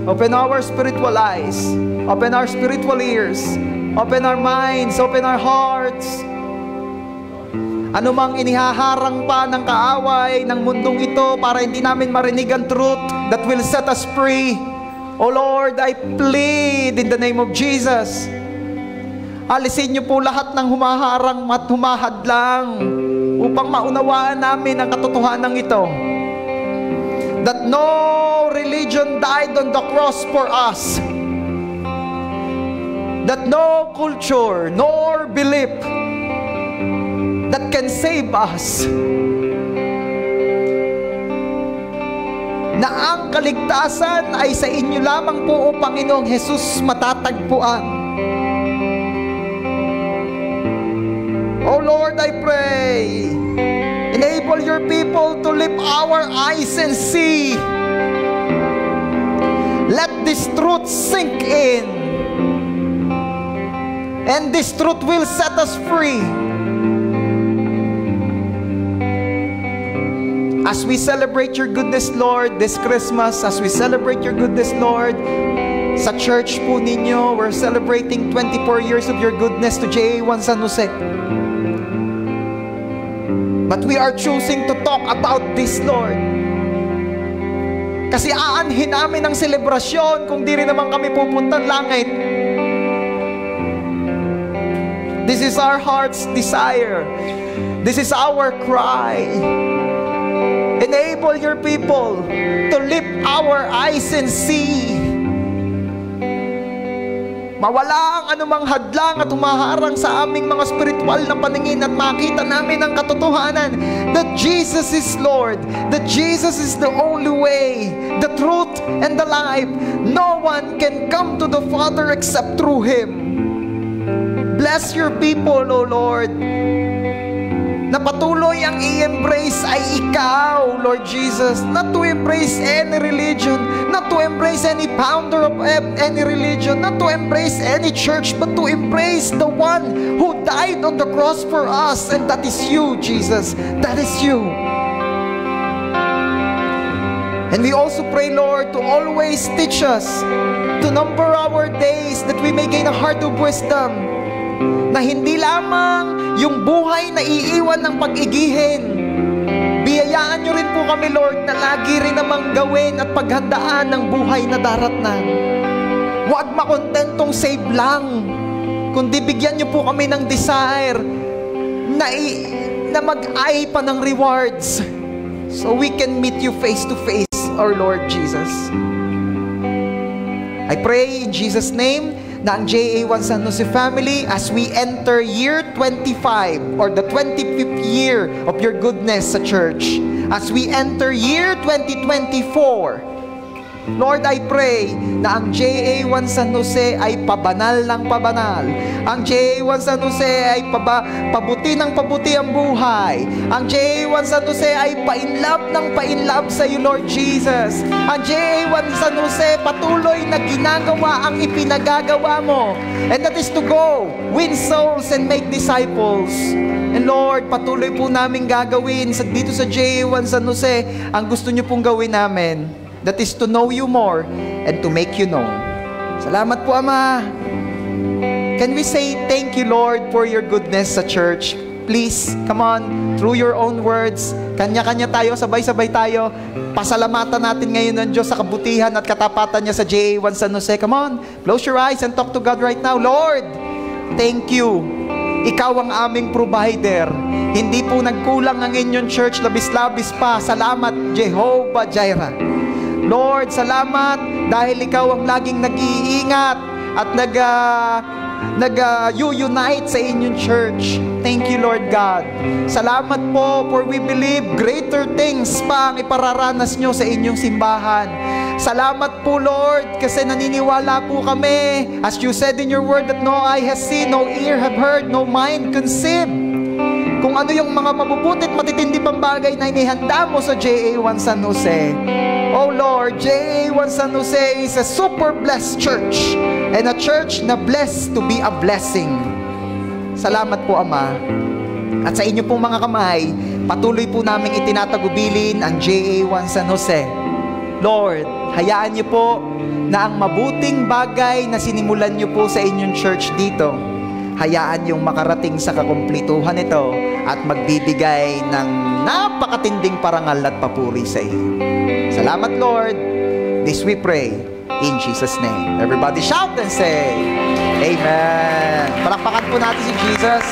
Open our spiritual eyes. Open our spiritual ears. Open our minds. Open our hearts. Ano mang inihaharang pa ng kaaway ng mundong ito para hindi namin marinig ang truth that will set us free. Oh Lord, I plead in the name of Jesus. Alisin niyo po lahat ng humaharang at humahadlang upang maunawaan namin ang katotohanan ito. That no religion died on the cross for us. That no culture nor belief that can save us. Na ang kaligtasan ay sa inyo lamang po, O Panginoong Jesus, matatagpuan. Oh Lord, I pray, enable your people to lift our eyes and see. Let this truth sink in, and this truth will set us free. As we celebrate your goodness, Lord, this Christmas, as we celebrate your goodness, Lord, sa church po ninyo, we're celebrating 24 years of your goodness to JA1 San Jose. But we are choosing to talk about this, Lord. Kasi aanhin namin ang selebrasyon kung di rin naman kami pupuntang langit. This is our heart's desire. This is our cry. Enable your people to lift our eyes and see. Mawala ang anumang hadlang at humaharang sa aming mga spiritual na paningin at makita namin ang katotohanan that Jesus is Lord, that Jesus is the only way, the truth, and the life. No one can come to the Father except through Him. Bless your people, O Lord, na patuloy ang i-embrace ay ikaw, Lord Jesus. Not to embrace any religion, not to embrace any founder of any religion, not to embrace any church, but to embrace the one who died on the cross for us, and that is you, Jesus. That is you. And we also pray, Lord, to always teach us to number our days that we may gain a heart of wisdom, na hindi lamang yung buhay na iiwan ng pag-igihin. Biyayaan nyo rin po kami, Lord, na lagi rin namang gawin at paghandaan ng buhay na daratnan. Huwag makontentong save lang, kundi bigyan nyo po kami ng desire na mag-eye pa ng rewards, so we can meet you face to face, our Lord Jesus. I pray in Jesus' name na ang JA1 San Jose family, as we enter year 25 or the 25th year of your goodness sa church, as we enter year 2024, Lord, I pray na ang JA1 San Jose ay pabanal ng pabanal. Ang JA1 San Jose ay pabuti ng pabuti ang buhay. Ang JA1 San Jose ay pa-inlove ng pa-inlove sa iyo, Lord Jesus. Ang JA1 San Jose patuloy na ginagawa ang ipinagagawa mo. And that is to go, win souls, and make disciples. And Lord, patuloy po namin gagawin dito sa JA1 San Jose ang gusto niyo pong gawin namin. That is to know you more and to make you known. Salamat po, Ama. Can we say thank you, Lord, for your goodness sa church? Please, come on, through your own words, kanya-kanya tayo, sabay-sabay tayo. Pasalamatan natin ngayon ng Diyos sa kabutihan at katapatan niya sa JA1 San Jose. Come on, close your eyes and talk to God right now. Lord, thank you. Ikaw ang aming provider. Hindi po nagkulang ang inyong church, labis-labis pa. Salamat, Jehovah Jireh. Lord, salamat dahil ikaw ang laging nag-iingat at nag-unite sa inyong church. Thank you, Lord God. Salamat po, for we believe greater things pa ang ipararanas nyo sa inyong simbahan. Salamat po, Lord, kasi naniniwala po kami, as you said in your word, that no eye has seen, no ear have heard, no mind conceived, kung ano yung mga mabubuti at matitindi pang bagay na inihanda mo sa JA1 San Jose. Oh Lord, JA1 San Jose is a super blessed church, and a church na blessed to be a blessing. Salamat po, Ama. At sa inyo pong mga kamay, patuloy po namin itinatagubilin ang JA1 San Jose. Lord, hayaan niyo po na ang mabuting bagay na sinimulan niyo po sa inyong church dito, hayaan yung makarating sa kakumplituhan ito at magbibigay ng napakatinding parangal at papuri sa iyo. Salamat, Lord. This we pray in Jesus' name. Everybody shout and say, Amen. Palakpakan po natin si Jesus.